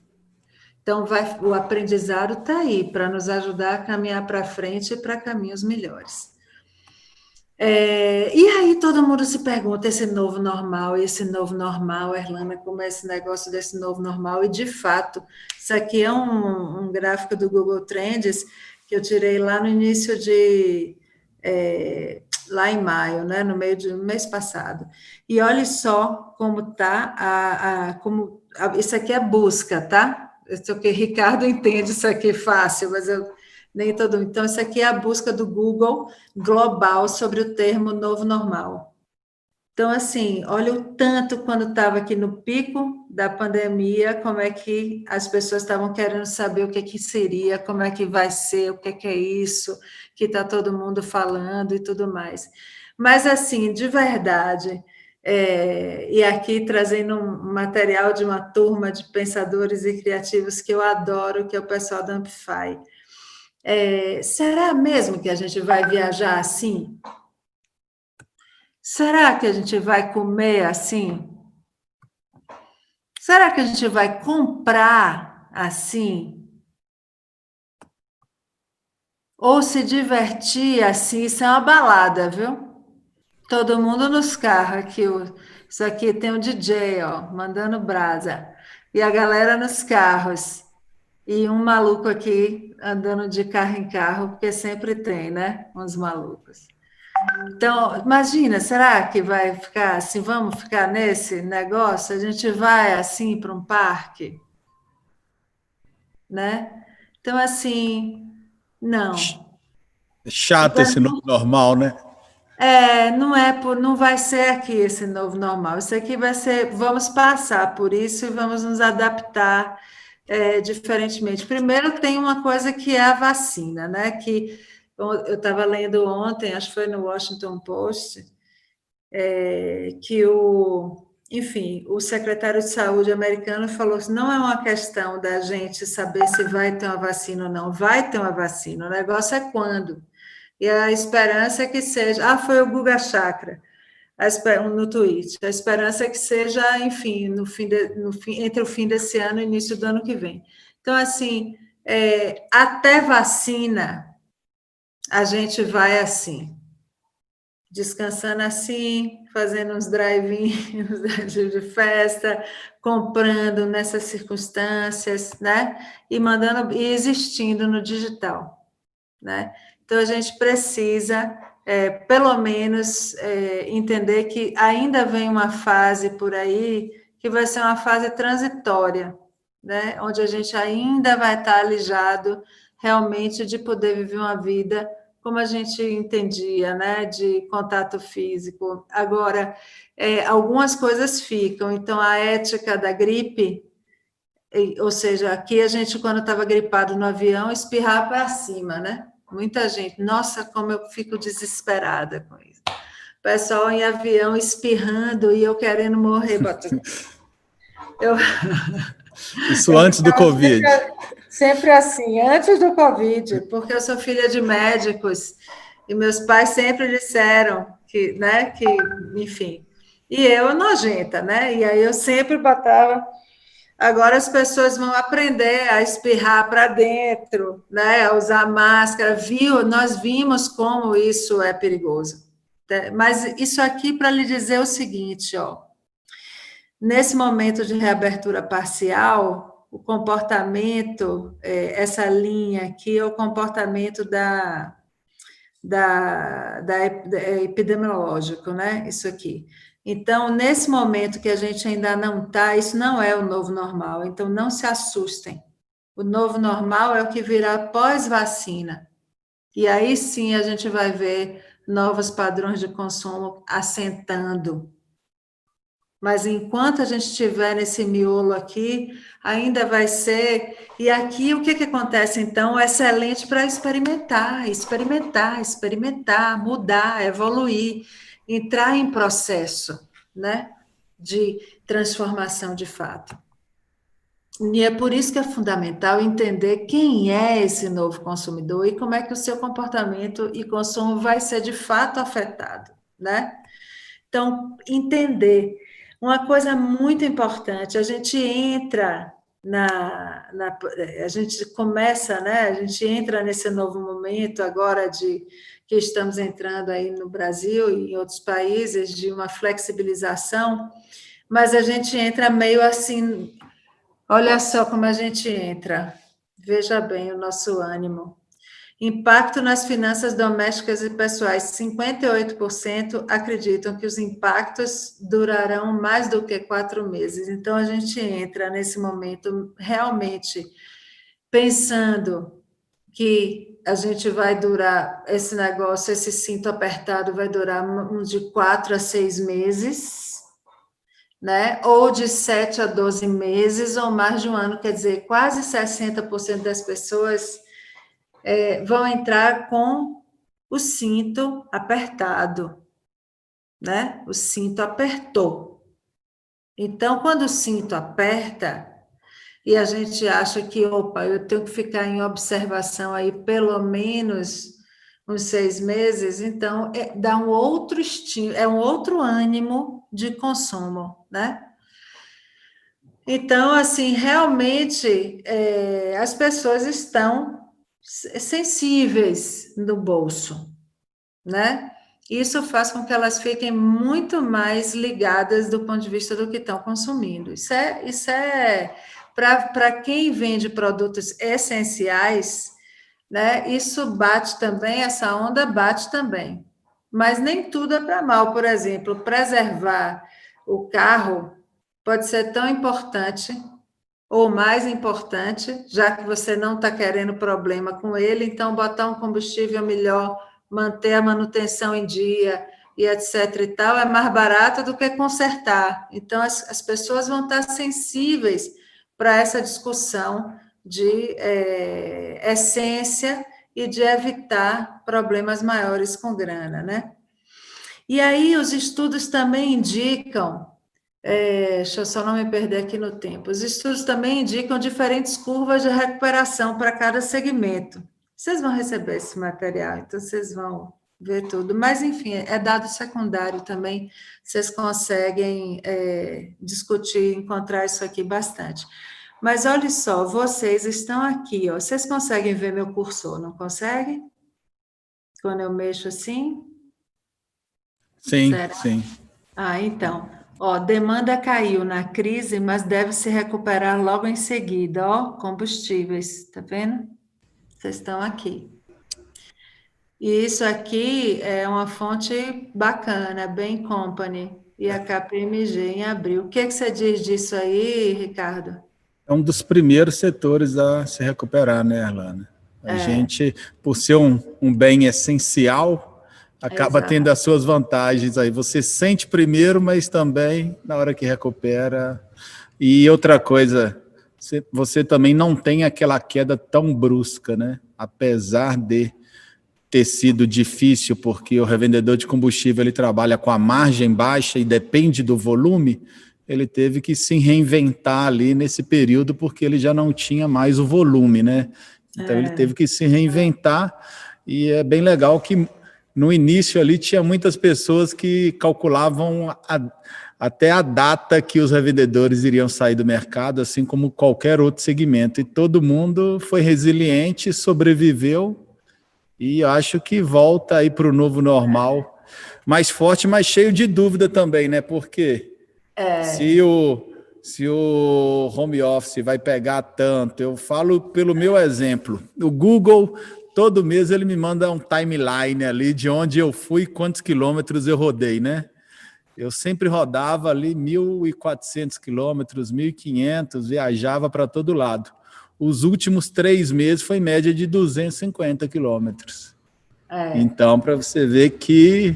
Então, o aprendizado está aí para nos ajudar a caminhar para frente e para caminhos melhores. E aí todo mundo se pergunta, esse novo normal, Erlana, como é esse negócio desse novo normal? E, de fato, isso aqui é um gráfico do Google Trends que eu tirei lá no início lá em maio, né, no mês passado. E olhe só como está, isso aqui é busca, tá? Isso aqui, Ricardo entende isso aqui fácil, mas nem todo mundo. Então, isso aqui é a busca do Google global sobre o termo novo normal. Então, assim, olha o tanto quando estava aqui no pico da pandemia, como é que as pessoas estavam querendo saber o que seria, como é que vai ser, o que é isso, que está todo mundo falando e tudo mais. Mas, assim, de verdade, e aqui trazendo um material de uma turma de pensadores e criativos que eu adoro, que é o pessoal da Amplify. Será mesmo que a gente vai viajar assim? Será que a gente vai comer assim? Será que a gente vai comprar assim? Ou se divertir assim? Isso é uma balada, viu? Todo mundo nos carros aqui. Isso aqui tem um DJ, ó, mandando brasa. E a galera nos carros. E um maluco aqui andando de carro em carro, porque sempre tem, né? Uns malucos. Então, imagina, será que vai ficar assim? Vamos ficar nesse negócio? A gente vai assim para um parque, né? Então, assim, não. Chato esse novo normal, né? Não vai ser aqui esse novo normal. Isso aqui vai ser, vamos passar por isso e vamos nos adaptar diferentemente. Primeiro tem uma coisa que é a vacina, né? Que eu estava lendo ontem, acho que foi no Washington Post, que enfim, o secretário de saúde americano falou que não é uma questão da gente saber se vai ter uma vacina ou não, vai ter uma vacina, o negócio é quando. E a esperança é que seja. Foi o Guga Chakra, no tweet. A esperança é que seja, enfim, entre o fim desse ano e o início do ano que vem. Então, assim, até vacina, a gente vai assim, descansando assim, fazendo uns drive-in, uns drive de festa, comprando nessas circunstâncias, né? E existindo no digital, né? Então, a gente precisa, pelo menos, entender que ainda vem uma fase por aí que vai ser uma fase transitória, né? Onde a gente ainda vai estar alijado realmente de poder viver uma vida como a gente entendia, né? De contato físico. Agora, algumas coisas ficam. Então, a ética da gripe, ou seja, aqui a gente, quando estava gripado no avião, espirrar para cima, né? Muita gente, nossa, como eu fico desesperada com isso. O pessoal em avião espirrando e eu querendo morrer. Isso antes do Covid. Sempre assim, antes do Covid, porque eu sou filha de médicos e meus pais sempre disseram que, né, que, enfim. E eu nojenta, né? E aí eu sempre botava. Agora as pessoas vão aprender a espirrar para dentro, né? A usar máscara. Nós vimos como isso é perigoso. Mas isso aqui para lhe dizer o seguinte, ó. Nesse momento de reabertura parcial, o comportamento, essa linha aqui é o comportamento da epidemiológico, né? Isso aqui. Então, nesse momento que a gente ainda não está, isso não é o novo normal, então não se assustem. O novo normal é o que virá pós-vacina. E aí sim a gente vai ver novos padrões de consumo assentando. Mas enquanto a gente estiver nesse miolo aqui, ainda vai ser. E aqui o que acontece, então? Excelente para experimentar, mudar, evoluir, entrar em processo, né? De transformação de fato. E é por isso que é fundamental entender quem é esse novo consumidor e como é que o seu comportamento e consumo vai ser de fato afetado, né? Então, entender. Uma coisa muito importante, a gente entra a gente começa, né? A gente entra nesse novo momento agora que estamos entrando aí no Brasil e em outros países de uma flexibilização, mas a gente entra meio assim, olha só como a gente entra, veja bem o nosso ânimo. Impacto nas finanças domésticas e pessoais. 58% acreditam que os impactos durarão mais do que 4 meses. Então, a gente entra nesse momento realmente pensando que a gente vai durar, esse negócio, esse cinto apertado vai durar de 4 a 6 meses, né? Ou de 7 a 12 meses, ou mais de um ano, quer dizer, quase 60% das pessoas vão entrar com o cinto apertado, né? O cinto apertou. Então, quando o cinto aperta, e a gente acha que, opa, eu tenho que ficar em observação aí pelo menos uns 6 meses, então dá um outro estímulo, um outro ânimo de consumo, né? Então, assim, realmente as pessoas estão sensíveis no bolso, né? Isso faz com que elas fiquem muito mais ligadas do ponto de vista do que estão consumindo. Isso é para quem vende produtos essenciais, né? Isso bate também, essa onda bate também. Mas nem tudo é para mal. Por exemplo, preservar o carro pode ser tão importante ou mais importante, já que você não está querendo problema com ele, então botar um combustível melhor, manter a manutenção em dia e etc e tal, é mais barato do que consertar. Então, as pessoas vão estar sensíveis para essa discussão de essência e de evitar problemas maiores com grana, né? E aí, os estudos também indicam deixa eu só não me perder aqui no tempo. Os estudos também indicam diferentes curvas de recuperação para cada segmento. Vocês vão receber esse material, então vocês vão ver tudo. Mas, enfim, é dado secundário também, vocês conseguem discutir, encontrar isso aqui bastante. Mas olha só, vocês estão aqui, ó. Vocês conseguem ver meu cursor, não conseguem? Quando eu mexo assim? Sim, Será? sim. Ah, então. Ó, demanda caiu na crise, mas deve se recuperar logo em seguida. Ó, combustíveis, tá vendo? Vocês estão aqui. E isso aqui é uma fonte bacana, Bain Company, e a KPMG em abril. O que você diz disso aí, Ricardo? É um dos primeiros setores a se recuperar, né, Erlana? A gente, por ser um bem essencial, acaba tendo as suas vantagens aí. Você sente primeiro, mas também na hora que recupera. E outra coisa, você também não tem aquela queda tão brusca, né? Apesar de ter sido difícil, porque o revendedor de combustível ele trabalha com a margem baixa e depende do volume, ele teve que se reinventar ali nesse período, porque ele já não tinha mais o volume, né? Então ele teve que se reinventar, e é bem legal que no início ali tinha muitas pessoas que calculavam até a data que os revendedores iriam sair do mercado, assim como qualquer outro segmento, e todo mundo foi resiliente, sobreviveu, e acho que volta aí para o novo normal, mais forte, mas cheio de dúvida também, né? Porque se o home office vai pegar tanto, eu falo pelo meu exemplo, o Google, todo mês ele me manda um timeline ali de onde eu fui, quantos quilômetros eu rodei, né? Eu sempre rodava ali 1.400 quilômetros, 1.500, viajava para todo lado. Os últimos 3 meses foi média de 250 quilômetros. Então, para você ver que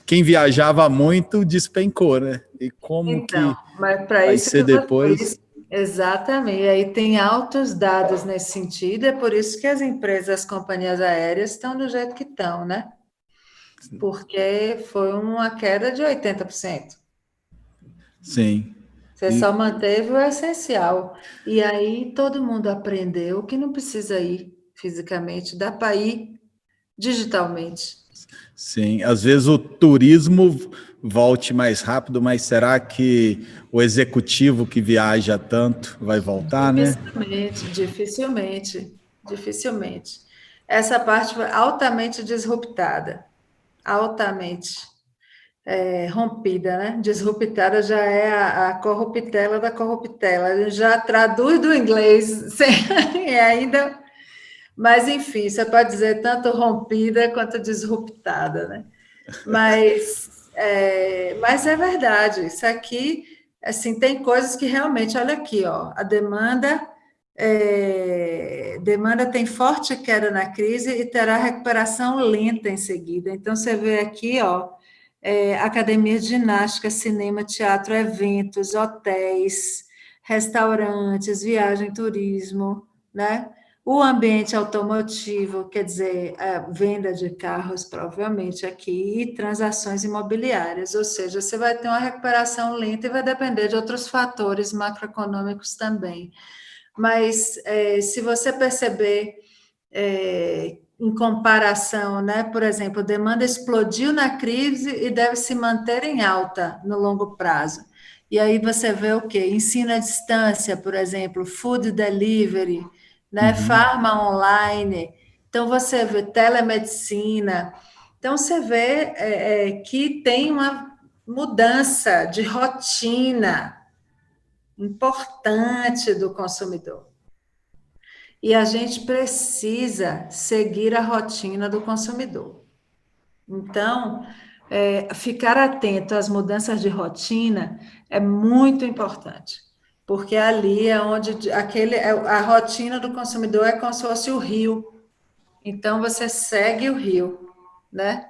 quem viajava muito despencou, né? E como então, que mas para vai isso ser depois? exatamente. E aí tem altos dados nesse sentido, é por isso que as empresas, as companhias aéreas estão do jeito que estão, né? Porque foi uma queda de 80%. Sim. Você só manteve o essencial. E aí todo mundo aprendeu que não precisa ir fisicamente, dá para ir digitalmente. Sim, às vezes o turismo volte mais rápido, mas será que o executivo que viaja tanto vai voltar, né? Dificilmente. Essa parte foi altamente disruptada, altamente rompida, né? Disruptada já é a corruptela da corruptela. A gente já traduz do inglês e ainda, mas enfim, você pode dizer tanto rompida quanto disruptada, né? Mas é verdade. Isso aqui, assim, tem coisas que realmente, olha aqui, ó, a demanda tem forte queda na crise e terá recuperação lenta em seguida. Então, você vê aqui, ó, academia de ginástica, cinema, teatro, eventos, hotéis, restaurantes, viagem, turismo, né? O ambiente automotivo, quer dizer, a venda de carros, provavelmente aqui, e transações imobiliárias, ou seja, você vai ter uma recuperação lenta e vai depender de outros fatores macroeconômicos também. Mas, se você perceber, em comparação, né, por exemplo, a demanda explodiu na crise e deve se manter em alta no longo prazo. E aí você vê o quê? Ensino à distância, por exemplo, food delivery, né, farma online. Então, você vê telemedicina. Então, você vê que tem uma mudança de rotina importante do consumidor. E a gente precisa seguir a rotina do consumidor. Então, ficar atento às mudanças de rotina é muito importante, porque ali é onde a rotina do consumidor é como se fosse o rio. Então, você segue o rio, né?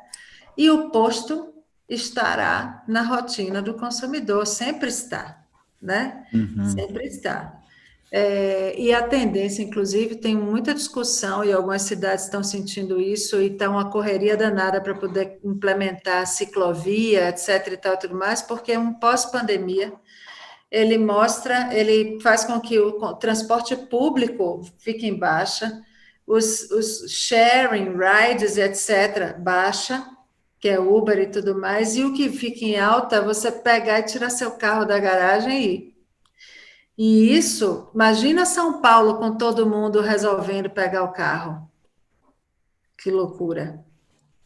E o posto estará na rotina do consumidor, sempre está, né? Sempre está. E a tendência, inclusive, tem muita discussão, e algumas cidades estão sentindo isso, e está uma correria danada para poder implementar ciclovia, etc. e tal, tudo mais, porque um pós-pandemia, ele faz com que o transporte público fique em baixa, os sharing rides, etc., baixa, que é Uber e tudo mais, e o que fica em alta é você pegar e tirar seu carro da garagem e ir. E isso, imagina São Paulo com todo mundo resolvendo pegar o carro. Que loucura,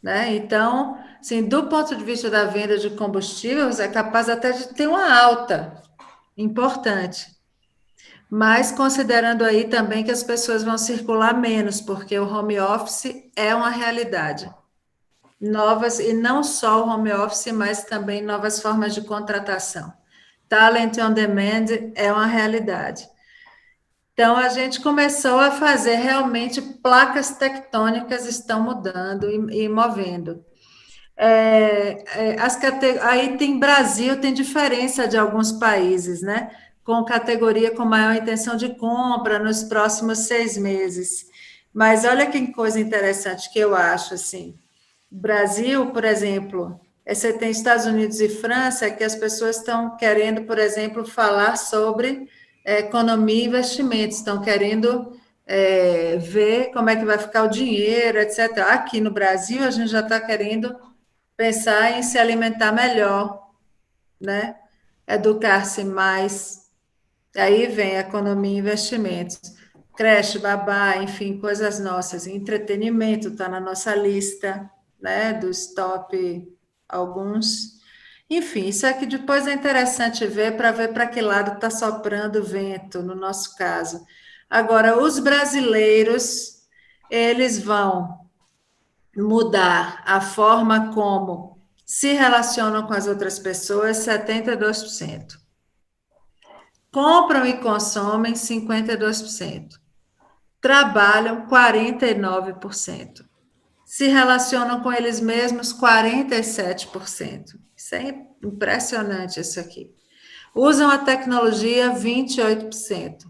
né? Então, assim, do ponto de vista da venda de combustíveis, é capaz até de ter uma alta importante. Mas considerando aí também que as pessoas vão circular menos, porque o home office é uma realidade. Novas, e não só o home office, mas também novas formas de contratação. Talent on demand é uma realidade. Então, a gente começou a fazer realmente placas tectônicas estão mudando e movendo. Aí tem Brasil, tem diferença de alguns países, né? Com categoria com maior intenção de compra nos próximos 6 meses. Mas olha que coisa interessante que eu acho, assim. Brasil, por exemplo, você tem Estados Unidos e França, que as pessoas estão querendo, por exemplo, falar sobre economia e investimentos, estão querendo ver como é que vai ficar o dinheiro, etc. Aqui no Brasil, a gente já está querendo pensar em se alimentar melhor, né? Educar-se mais. Aí vem economia e investimentos. Creche, babá, enfim, coisas nossas. Entretenimento está na nossa lista, né? Dos top alguns. Enfim, isso aqui depois é interessante ver para que lado está soprando o vento, no nosso caso. Agora, os brasileiros, eles vão mudar a forma como se relacionam com as outras pessoas, 72%. Compram e consomem, 52%. Trabalham, 49%. Se relacionam com eles mesmos, 47%. Isso é impressionante, isso aqui. Usam a tecnologia, 28%.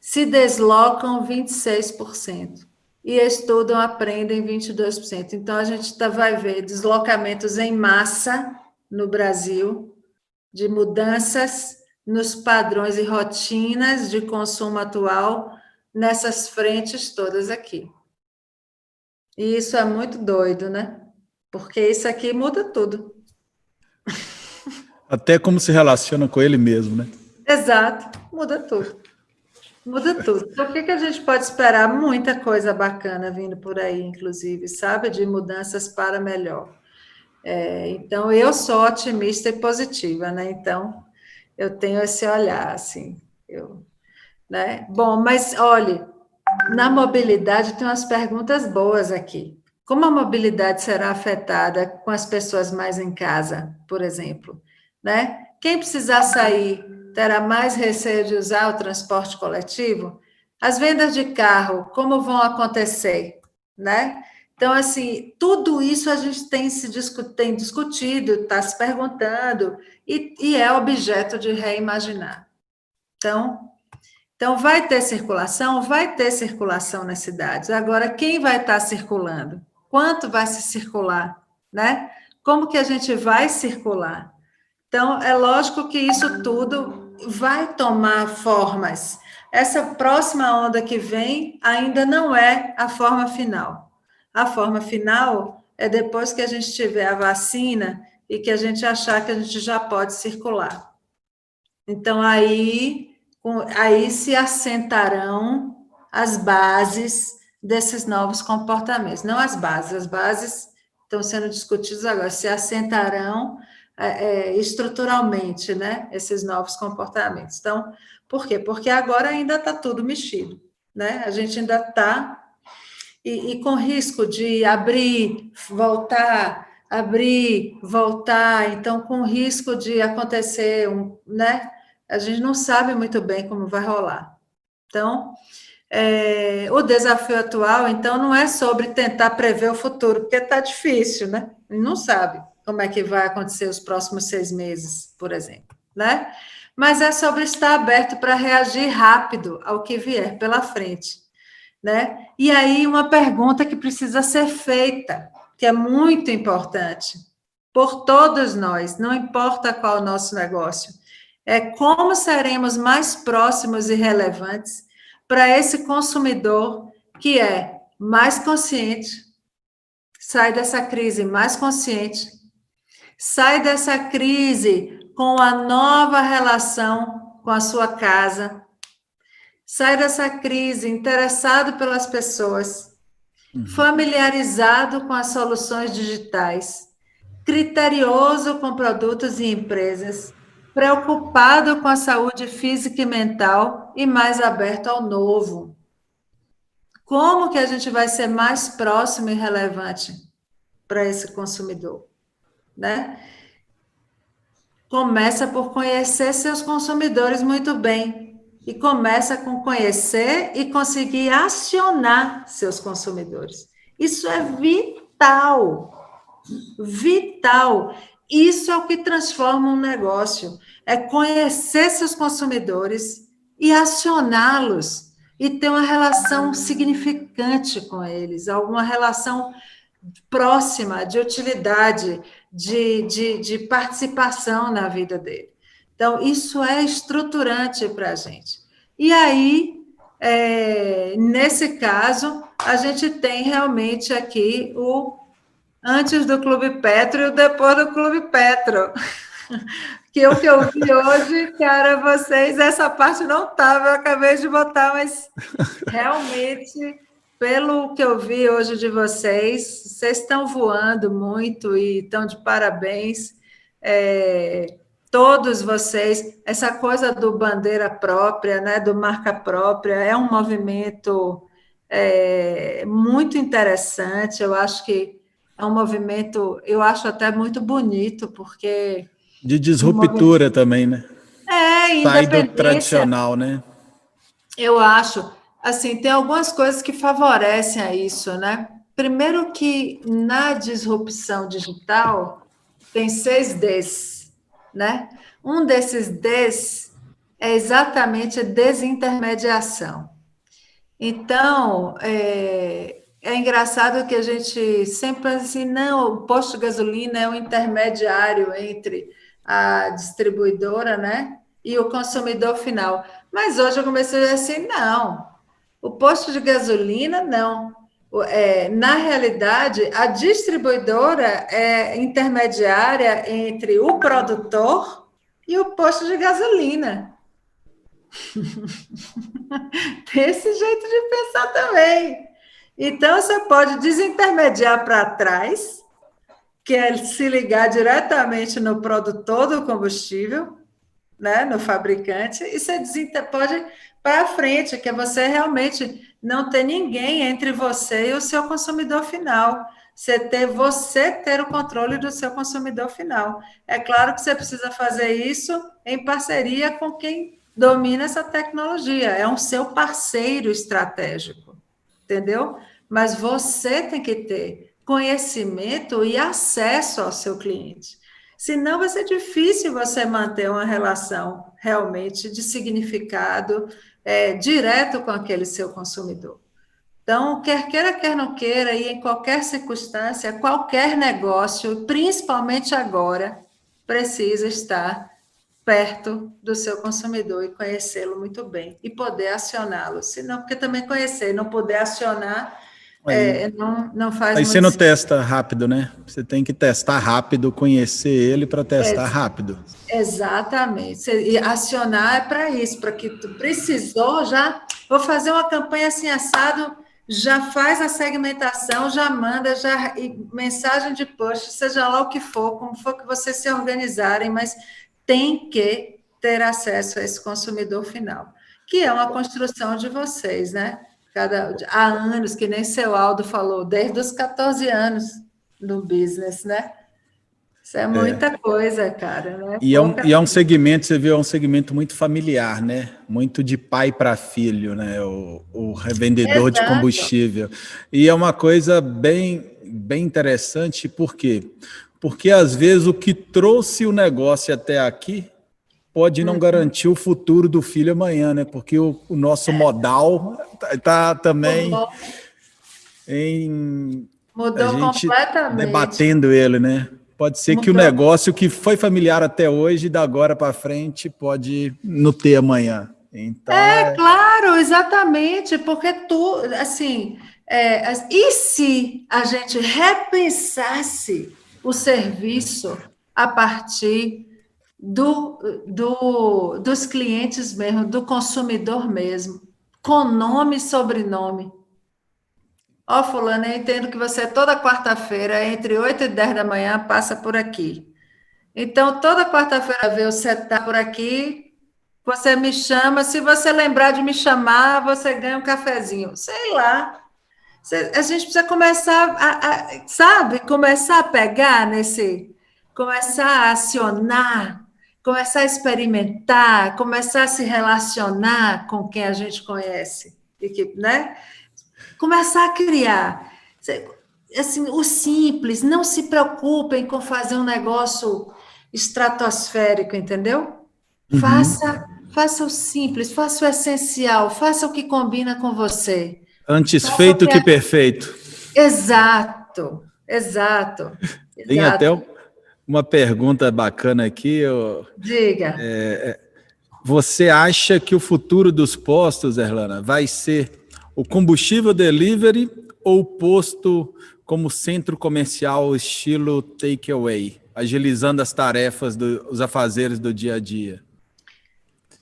Se deslocam, 26%. E estudam, aprendem, 22%. Então, a gente vai ver deslocamentos em massa no Brasil, de mudanças nos padrões e rotinas de consumo atual, nessas frentes todas aqui. E isso é muito doido, né? Porque isso aqui muda tudo. Até como se relaciona com ele mesmo, né? Exato, muda tudo. Muda tudo. Então, o que a gente pode esperar? Muita coisa bacana vindo por aí, inclusive, sabe? De mudanças para melhor. Então, eu sou otimista e positiva, né? Então, eu tenho esse olhar, assim, né? Bom, mas, olhe, na mobilidade tem umas perguntas boas aqui. Como a mobilidade será afetada com as pessoas mais em casa, por exemplo, né? Quem precisar sair terá mais receio de usar o transporte coletivo? As vendas de carro, como vão acontecer, né? Então, assim, tudo isso a gente tem discutido, está se perguntando, e é objeto de reimaginar. Então, vai ter circulação? Vai ter circulação nas cidades. Agora, quem vai estar circulando? Quanto vai se circular? Né? Como que a gente vai circular? Então, é lógico que isso tudo vai tomar formas. Essa próxima onda que vem ainda não é a forma final. A forma final é depois que a gente tiver a vacina e que a gente achar que a gente já pode circular. Então, aí se assentarão as bases desses novos comportamentos. Não as bases estão sendo discutidas agora, se assentarão estruturalmente, né, esses novos comportamentos. Então, por quê? Porque agora ainda está tudo mexido, né? A gente ainda está e com risco de abrir, voltar, então com risco de acontecer, né? A gente não sabe muito bem como vai rolar. Então, o desafio atual, então, não é sobre tentar prever o futuro, porque está difícil, né? Não sabe como é que vai acontecer os próximos 6 meses, por exemplo, né? Mas é sobre estar aberto para reagir rápido ao que vier pela frente, né? E aí, uma pergunta que precisa ser feita, que é muito importante, por todos nós, não importa qual o nosso negócio, é como seremos mais próximos e relevantes para esse consumidor que é mais consciente, sai dessa crise mais consciente, sai dessa crise com a nova relação com a sua casa, sai dessa crise interessado pelas pessoas, familiarizado com as soluções digitais, criterioso com produtos e empresas, preocupado com a saúde física e mental e mais aberto ao novo. Como que a gente vai ser mais próximo e relevante para esse consumidor, né? Começa por conhecer seus consumidores muito bem e começa com conhecer e conseguir acionar seus consumidores. Isso é vital. Vital. Isso é o que transforma um negócio. É conhecer seus consumidores e acioná-los e ter uma relação significante com eles, alguma relação próxima, de utilidade, de participação na vida dele. Então, isso é estruturante para a gente. E aí, nesse caso, a gente tem realmente aqui o antes do Clube Petro e o depois do Clube Petro. Que o que eu vi hoje, cara, vocês, essa parte não estava, eu acabei de botar, mas realmente, pelo que eu vi hoje de vocês estão voando muito e estão de parabéns. Todos vocês, essa coisa do bandeira própria, né, do marca própria, é um movimento muito interessante, eu acho que é um movimento, eu acho até muito bonito, porque... De disruptura também, né? Sai do Independência, tradicional, né? eu acho, assim, tem algumas coisas que favorecem a isso, né? Primeiro que na disrupção digital tem 6 Ds, né? Um desses Ds é exatamente a desintermediação. Então, é engraçado que a gente sempre pensa assim, não, o posto de gasolina é um intermediário entre a distribuidora, né, e o consumidor final. Mas hoje eu comecei a dizer assim, não, o posto de gasolina, não. Na realidade, a distribuidora é intermediária entre o produtor e o posto de gasolina. Tem esse jeito de pensar também. Então, você pode desintermediar para trás, que é se ligar diretamente no produtor do combustível, né, no fabricante, e você pode para frente, que é você realmente não ter ninguém entre você e o seu consumidor final. Você ter o controle do seu consumidor final. É claro que você precisa fazer isso em parceria com quem domina essa tecnologia, é um seu parceiro estratégico, entendeu? Mas você tem que ter conhecimento e acesso ao seu cliente. Senão vai ser difícil você manter uma relação realmente de significado direto com aquele seu consumidor. Então, quer queira, quer não queira, e em qualquer circunstância, qualquer negócio, principalmente agora, precisa estar perto do seu consumidor e conhecê-lo muito bem e poder acioná-lo. Senão, porque também conhecer e não poder acionar não faz aí muito você não sentido. testa rápido, né? Você tem que testar rápido, conhecer ele para testar rápido. Exatamente. E acionar é para isso, para que tu precisou já, vou fazer uma campanha assim assado, já faz a segmentação, já manda, mensagem de post, seja lá o que for, como for que vocês se organizarem, mas tem que ter acesso a esse consumidor final, que é uma construção de vocês, né? Há anos, que nem seu Aldo falou, desde os 14 anos no business, né? Isso é muita coisa, cara, não é pouca. E é um segmento, você vê, é um segmento muito familiar, né? Muito de pai para filho, né? O revendedor de Exato. combustível. E é uma coisa bem interessante, por quê? Porque às vezes o que trouxe o negócio até aqui pode não garantir o futuro do filho amanhã, né? Porque o nosso modal tá também em a Mudou gente completamente. debatendo ele, né? Pode ser que o Mudou. negócio que foi familiar até hoje, da agora para frente, pode não ter amanhã. Então, Claro, exatamente, porque assim, e se a gente repensasse o serviço a partir dos clientes mesmo, do consumidor mesmo, com nome e sobrenome? Ó, fulano, eu entendo que você toda quarta-feira, entre 8 e 10 da manhã, passa por aqui. Então, toda quarta-feira você está por aqui, você me chama, se você lembrar de me chamar, você ganha um cafezinho. Sei lá. A gente precisa começar sabe, começar a pegar começar a acionar, começar a experimentar, começar a se relacionar com quem a gente conhece, e que, né? Começar a criar. Assim, o simples, não se preocupem com fazer um negócio estratosférico, entendeu? Faça o simples, faça o essencial, faça o que combina com você. antes Faça o feito que que é... perfeito. Exato, exato, Tem até exato. uma pergunta bacana aqui. Diga. Você acha que o futuro dos postos, Erlana, vai ser o combustível delivery ou o posto como centro comercial estilo takeaway, agilizando as tarefas dos afazeres do dia a dia?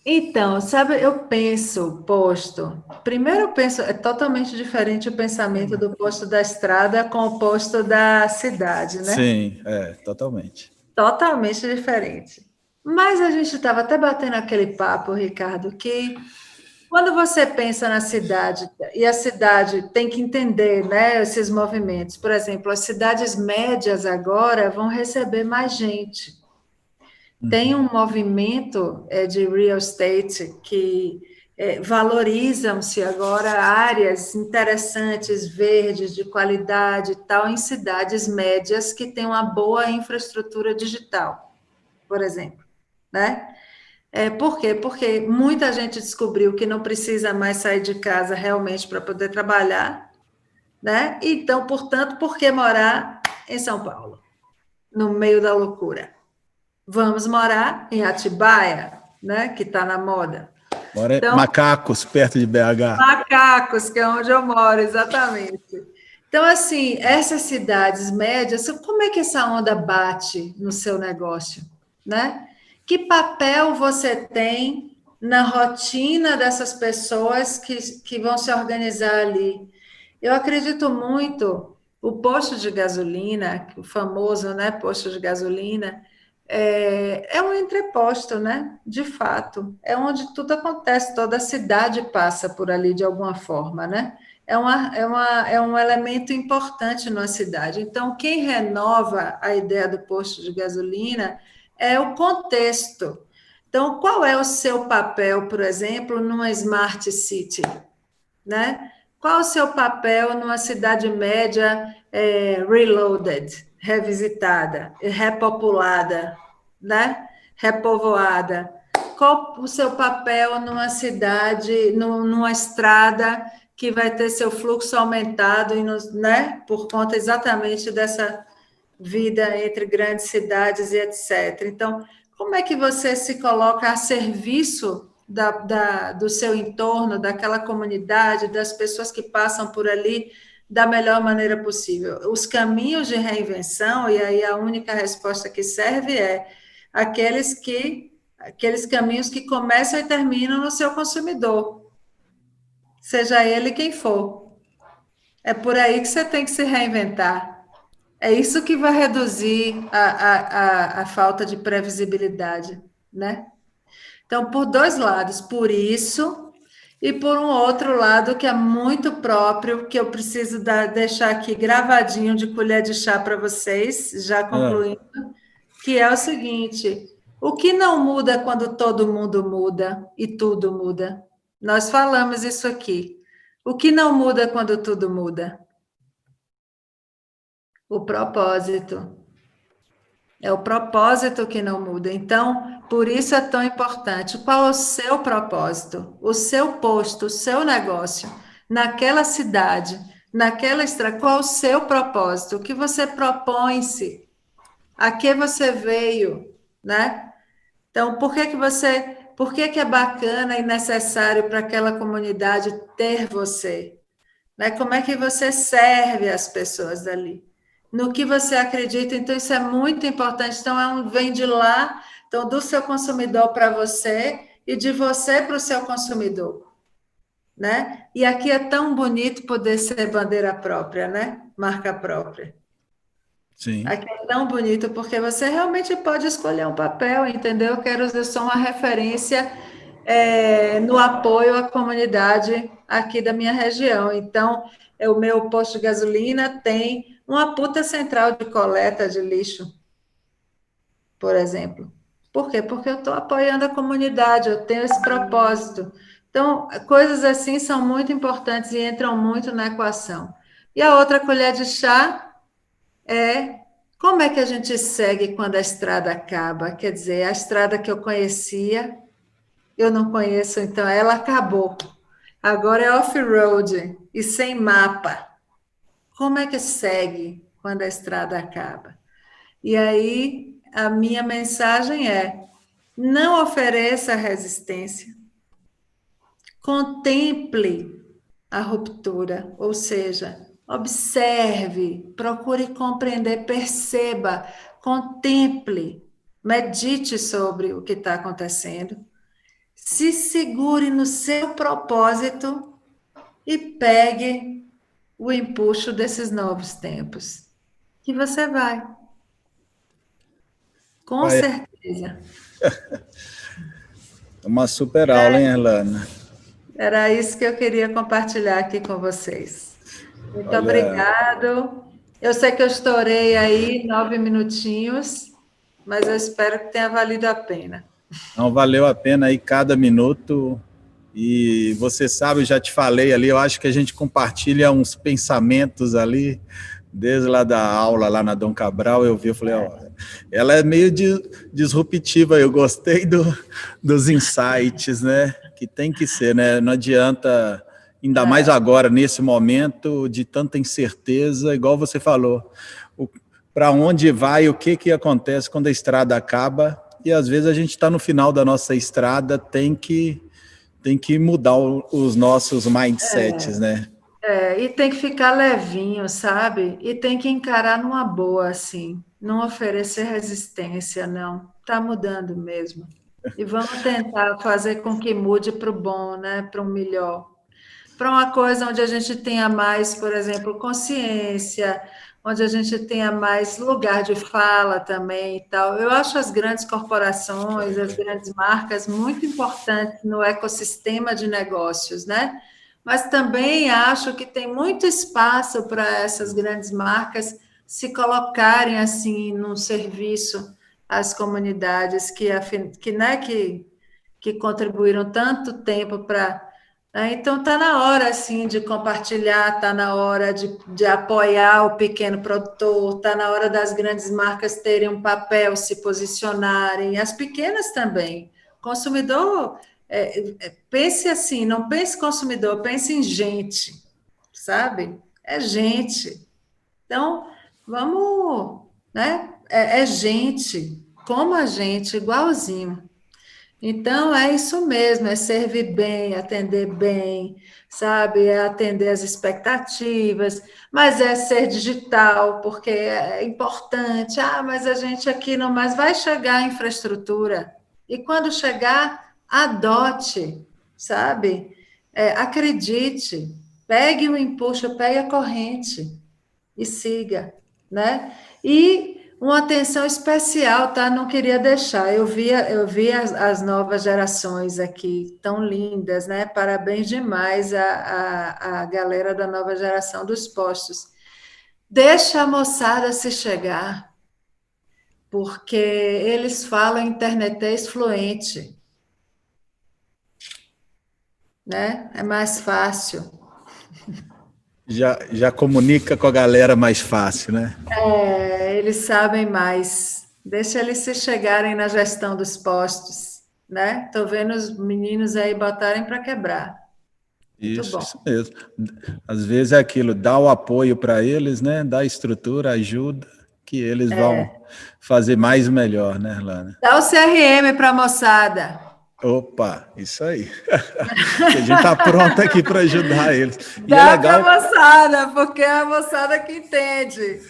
Então, sabe, eu penso, posto. Primeiro, eu penso, é totalmente diferente o pensamento do posto da estrada com o posto da cidade, né? Sim, totalmente. Totalmente diferente. Mas a gente estava até batendo aquele papo, Ricardo, que quando você pensa na cidade, e a cidade tem que entender, né, esses movimentos. Por exemplo, as cidades médias agora vão receber mais gente. Tem um movimento de real estate que valorizam-se agora áreas interessantes, verdes, de qualidade e tal, em cidades médias que têm uma boa infraestrutura digital, por exemplo, né? Por quê? Porque muita gente descobriu que não precisa mais sair de casa realmente para poder trabalhar, né? Então, portanto, por que morar em São Paulo, no meio da loucura? Vamos morar em Atibaia, né? Que está na moda. Agora é Então, Macacos, perto de BH. Macacos, que é onde eu moro, exatamente. Então, assim, essas cidades médias, como é que essa onda bate no seu negócio, né? Que papel você tem na rotina dessas pessoas que vão se organizar ali? Eu acredito muito, o posto de gasolina, o famoso, né, posto de gasolina, é um entreposto, né? De fato, é onde tudo acontece, toda a cidade passa por ali de alguma forma, né? É um elemento importante numa cidade. Então, quem renova a ideia do posto de gasolina é o contexto. Então, qual é o seu papel, por exemplo, numa smart city, né? Qual o seu papel numa cidade média reloaded, revisitada, repopulada, né? Repovoada? Qual o seu papel numa cidade, numa estrada que vai ter seu fluxo aumentado, né? Por conta exatamente dessa vida entre grandes cidades e etc. Então, como é que você se coloca a serviço do seu entorno, daquela comunidade, das pessoas que passam por ali, da melhor maneira possível? Os caminhos de reinvenção, e aí a única resposta que serve é aqueles caminhos que começam e terminam no seu consumidor, seja ele quem for. É por aí que você tem que se reinventar. É isso que vai reduzir a falta de previsibilidade, né? Então, por dois lados, por isso, e por um outro lado que é muito próprio, que eu preciso deixar aqui gravadinho de colher de chá para vocês, já concluindo, que é o seguinte: o que não muda quando todo mundo muda e tudo muda? Nós falamos isso aqui. O que não muda quando tudo muda? O propósito. É o propósito que não muda. Então, por isso é tão importante. Qual é o seu propósito? O seu posto, o seu negócio, naquela cidade, naquela estrada, qual é o seu propósito? O que você propõe-se? A que você veio, né? Então, por que é bacana e necessário para aquela comunidade ter você? Né? Como é que você serve as pessoas dali? No que você acredita, então isso é muito importante. Então, vem de lá, então, do seu consumidor para você e de você para o seu consumidor, né? E aqui é tão bonito poder ser bandeira própria, né? Marca própria. Sim. Aqui é tão bonito porque você realmente pode escolher um papel, entendeu? Eu sou uma referência no apoio à comunidade aqui da minha região. Então, o meu posto de gasolina tem uma puta central de coleta de lixo, por exemplo. Por quê? Porque eu estou apoiando a comunidade, eu tenho esse propósito. Então, coisas assim são muito importantes e entram muito na equação. E a outra colher de chá é como é que a gente segue quando a estrada acaba? Quer dizer, a estrada que eu conhecia, eu não conheço, então ela acabou. Agora é off-road e sem mapa. Como é que segue quando a estrada acaba? E aí, a minha mensagem é: não ofereça resistência, contemple a ruptura, ou seja, observe, procure compreender, perceba, contemple, medite sobre o que está acontecendo, se segure no seu propósito e pegue o empuxo desses novos tempos. Que você vai. Com Vai, certeza. uma super aula, hein, Erlana? Era isso que eu queria compartilhar aqui com vocês. Muito Olha, obrigado. Eu sei que eu estourei aí 9 minutinhos, mas eu espero que tenha valido a pena. não valeu a pena aí cada minuto. E você sabe, eu já te falei ali, eu acho que a gente compartilha uns pensamentos ali, desde lá da aula, lá na Dom Cabral, eu vi, eu falei, ó, ela é meio disruptiva, eu gostei dos insights, né, que tem que ser, né, não adianta, ainda mais agora, nesse momento de tanta incerteza, igual você falou, para onde vai, o que acontece quando a estrada acaba, e às vezes a gente está no final da nossa estrada, tem que mudar os nossos mindsets, né? E tem que ficar levinho, sabe? E tem que encarar numa boa, assim. Não oferecer resistência, não. Está mudando mesmo. E vamos tentar fazer com que mude para o bom, né? Para um melhor. Para uma coisa onde a gente tenha mais, por exemplo, consciência, onde a gente tenha mais lugar de fala também e tal. Eu acho as grandes corporações, as grandes marcas muito importantes no ecossistema de negócios, né? Mas também acho que tem muito espaço para essas grandes marcas se colocarem assim num serviço às comunidades que contribuíram tanto tempo para, então, está na hora, assim, de compartilhar, está na hora de apoiar o pequeno produtor, está na hora das grandes marcas terem um papel, se posicionarem, as pequenas também. Consumidor, pense assim, não pense consumidor, pense em gente, sabe? É gente. Então, vamos, né? É gente, como a gente, igualzinho. Então, é isso mesmo, é servir bem, atender bem, sabe? É atender as expectativas, mas é ser digital, porque é importante. Ah, mas a gente aqui não, mas vai chegar a infraestrutura. E quando chegar, adote, sabe? Acredite, pegue o empuxo, pegue a corrente e siga, né? E uma atenção especial, tá? Não queria deixar. Eu vi as novas gerações aqui, tão lindas, né? Parabéns demais a galera da nova geração dos postos. Deixa a moçada se chegar, porque eles falam internetês fluente, né? É mais fácil. Já comunica com a galera mais fácil, né? Eles sabem mais. Deixa eles se chegarem na gestão dos postos, né? Estou vendo os meninos aí botarem para quebrar. Muito bom. Isso mesmo. Às vezes é aquilo, dá o apoio para eles, né? Dá estrutura, ajuda, que eles vão fazer mais e melhor, né, Lana? Dá o CRM para a moçada. Opa, isso aí. A gente está pronto aqui para ajudar eles. E é Dá para a legal. moçada, porque é a moçada que entende.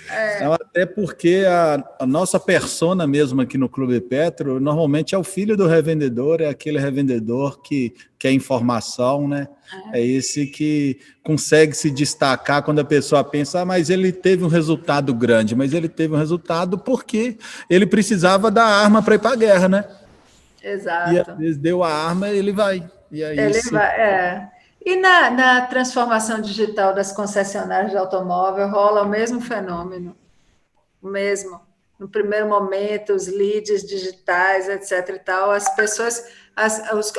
Não, até porque a nossa persona mesmo aqui no Clube Petro, normalmente é o filho do revendedor, é aquele revendedor que quer informação, né? É esse que consegue se destacar quando a pessoa pensa, mas ele teve um resultado grande, mas ele teve um resultado porque ele precisava da arma para ir para a guerra, né? E às Exato. vezes deu a arma, ele vai. E aí Ele sim. vai. E na transformação digital das concessionárias de automóvel rola o mesmo fenômeno. O mesmo. No primeiro momento, os leads digitais, etc. e tal, as pessoas,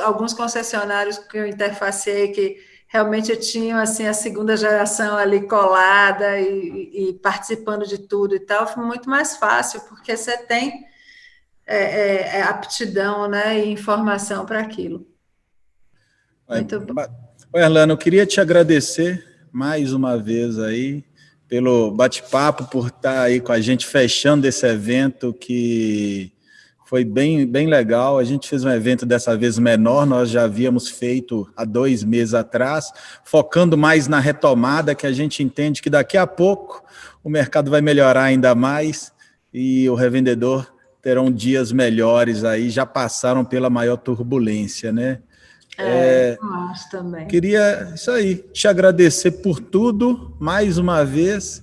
alguns concessionários que eu interfacei que realmente tinham assim a segunda geração ali colada e participando de tudo e tal, foi muito mais fácil, porque você tem aptidão, né, e informação para aquilo. Muito bom. Erlano, eu queria te agradecer mais uma vez aí pelo bate-papo, por estar aí com a gente fechando esse evento que foi bem, bem legal. A gente fez um evento dessa vez menor, nós já havíamos feito há 2 meses atrás, focando mais na retomada, que a gente entende que daqui a pouco o mercado vai melhorar ainda mais e o revendedor terão dias melhores aí, já passaram pela maior turbulência, né? Eu acho também. Queria, isso aí, te agradecer por tudo, mais uma vez,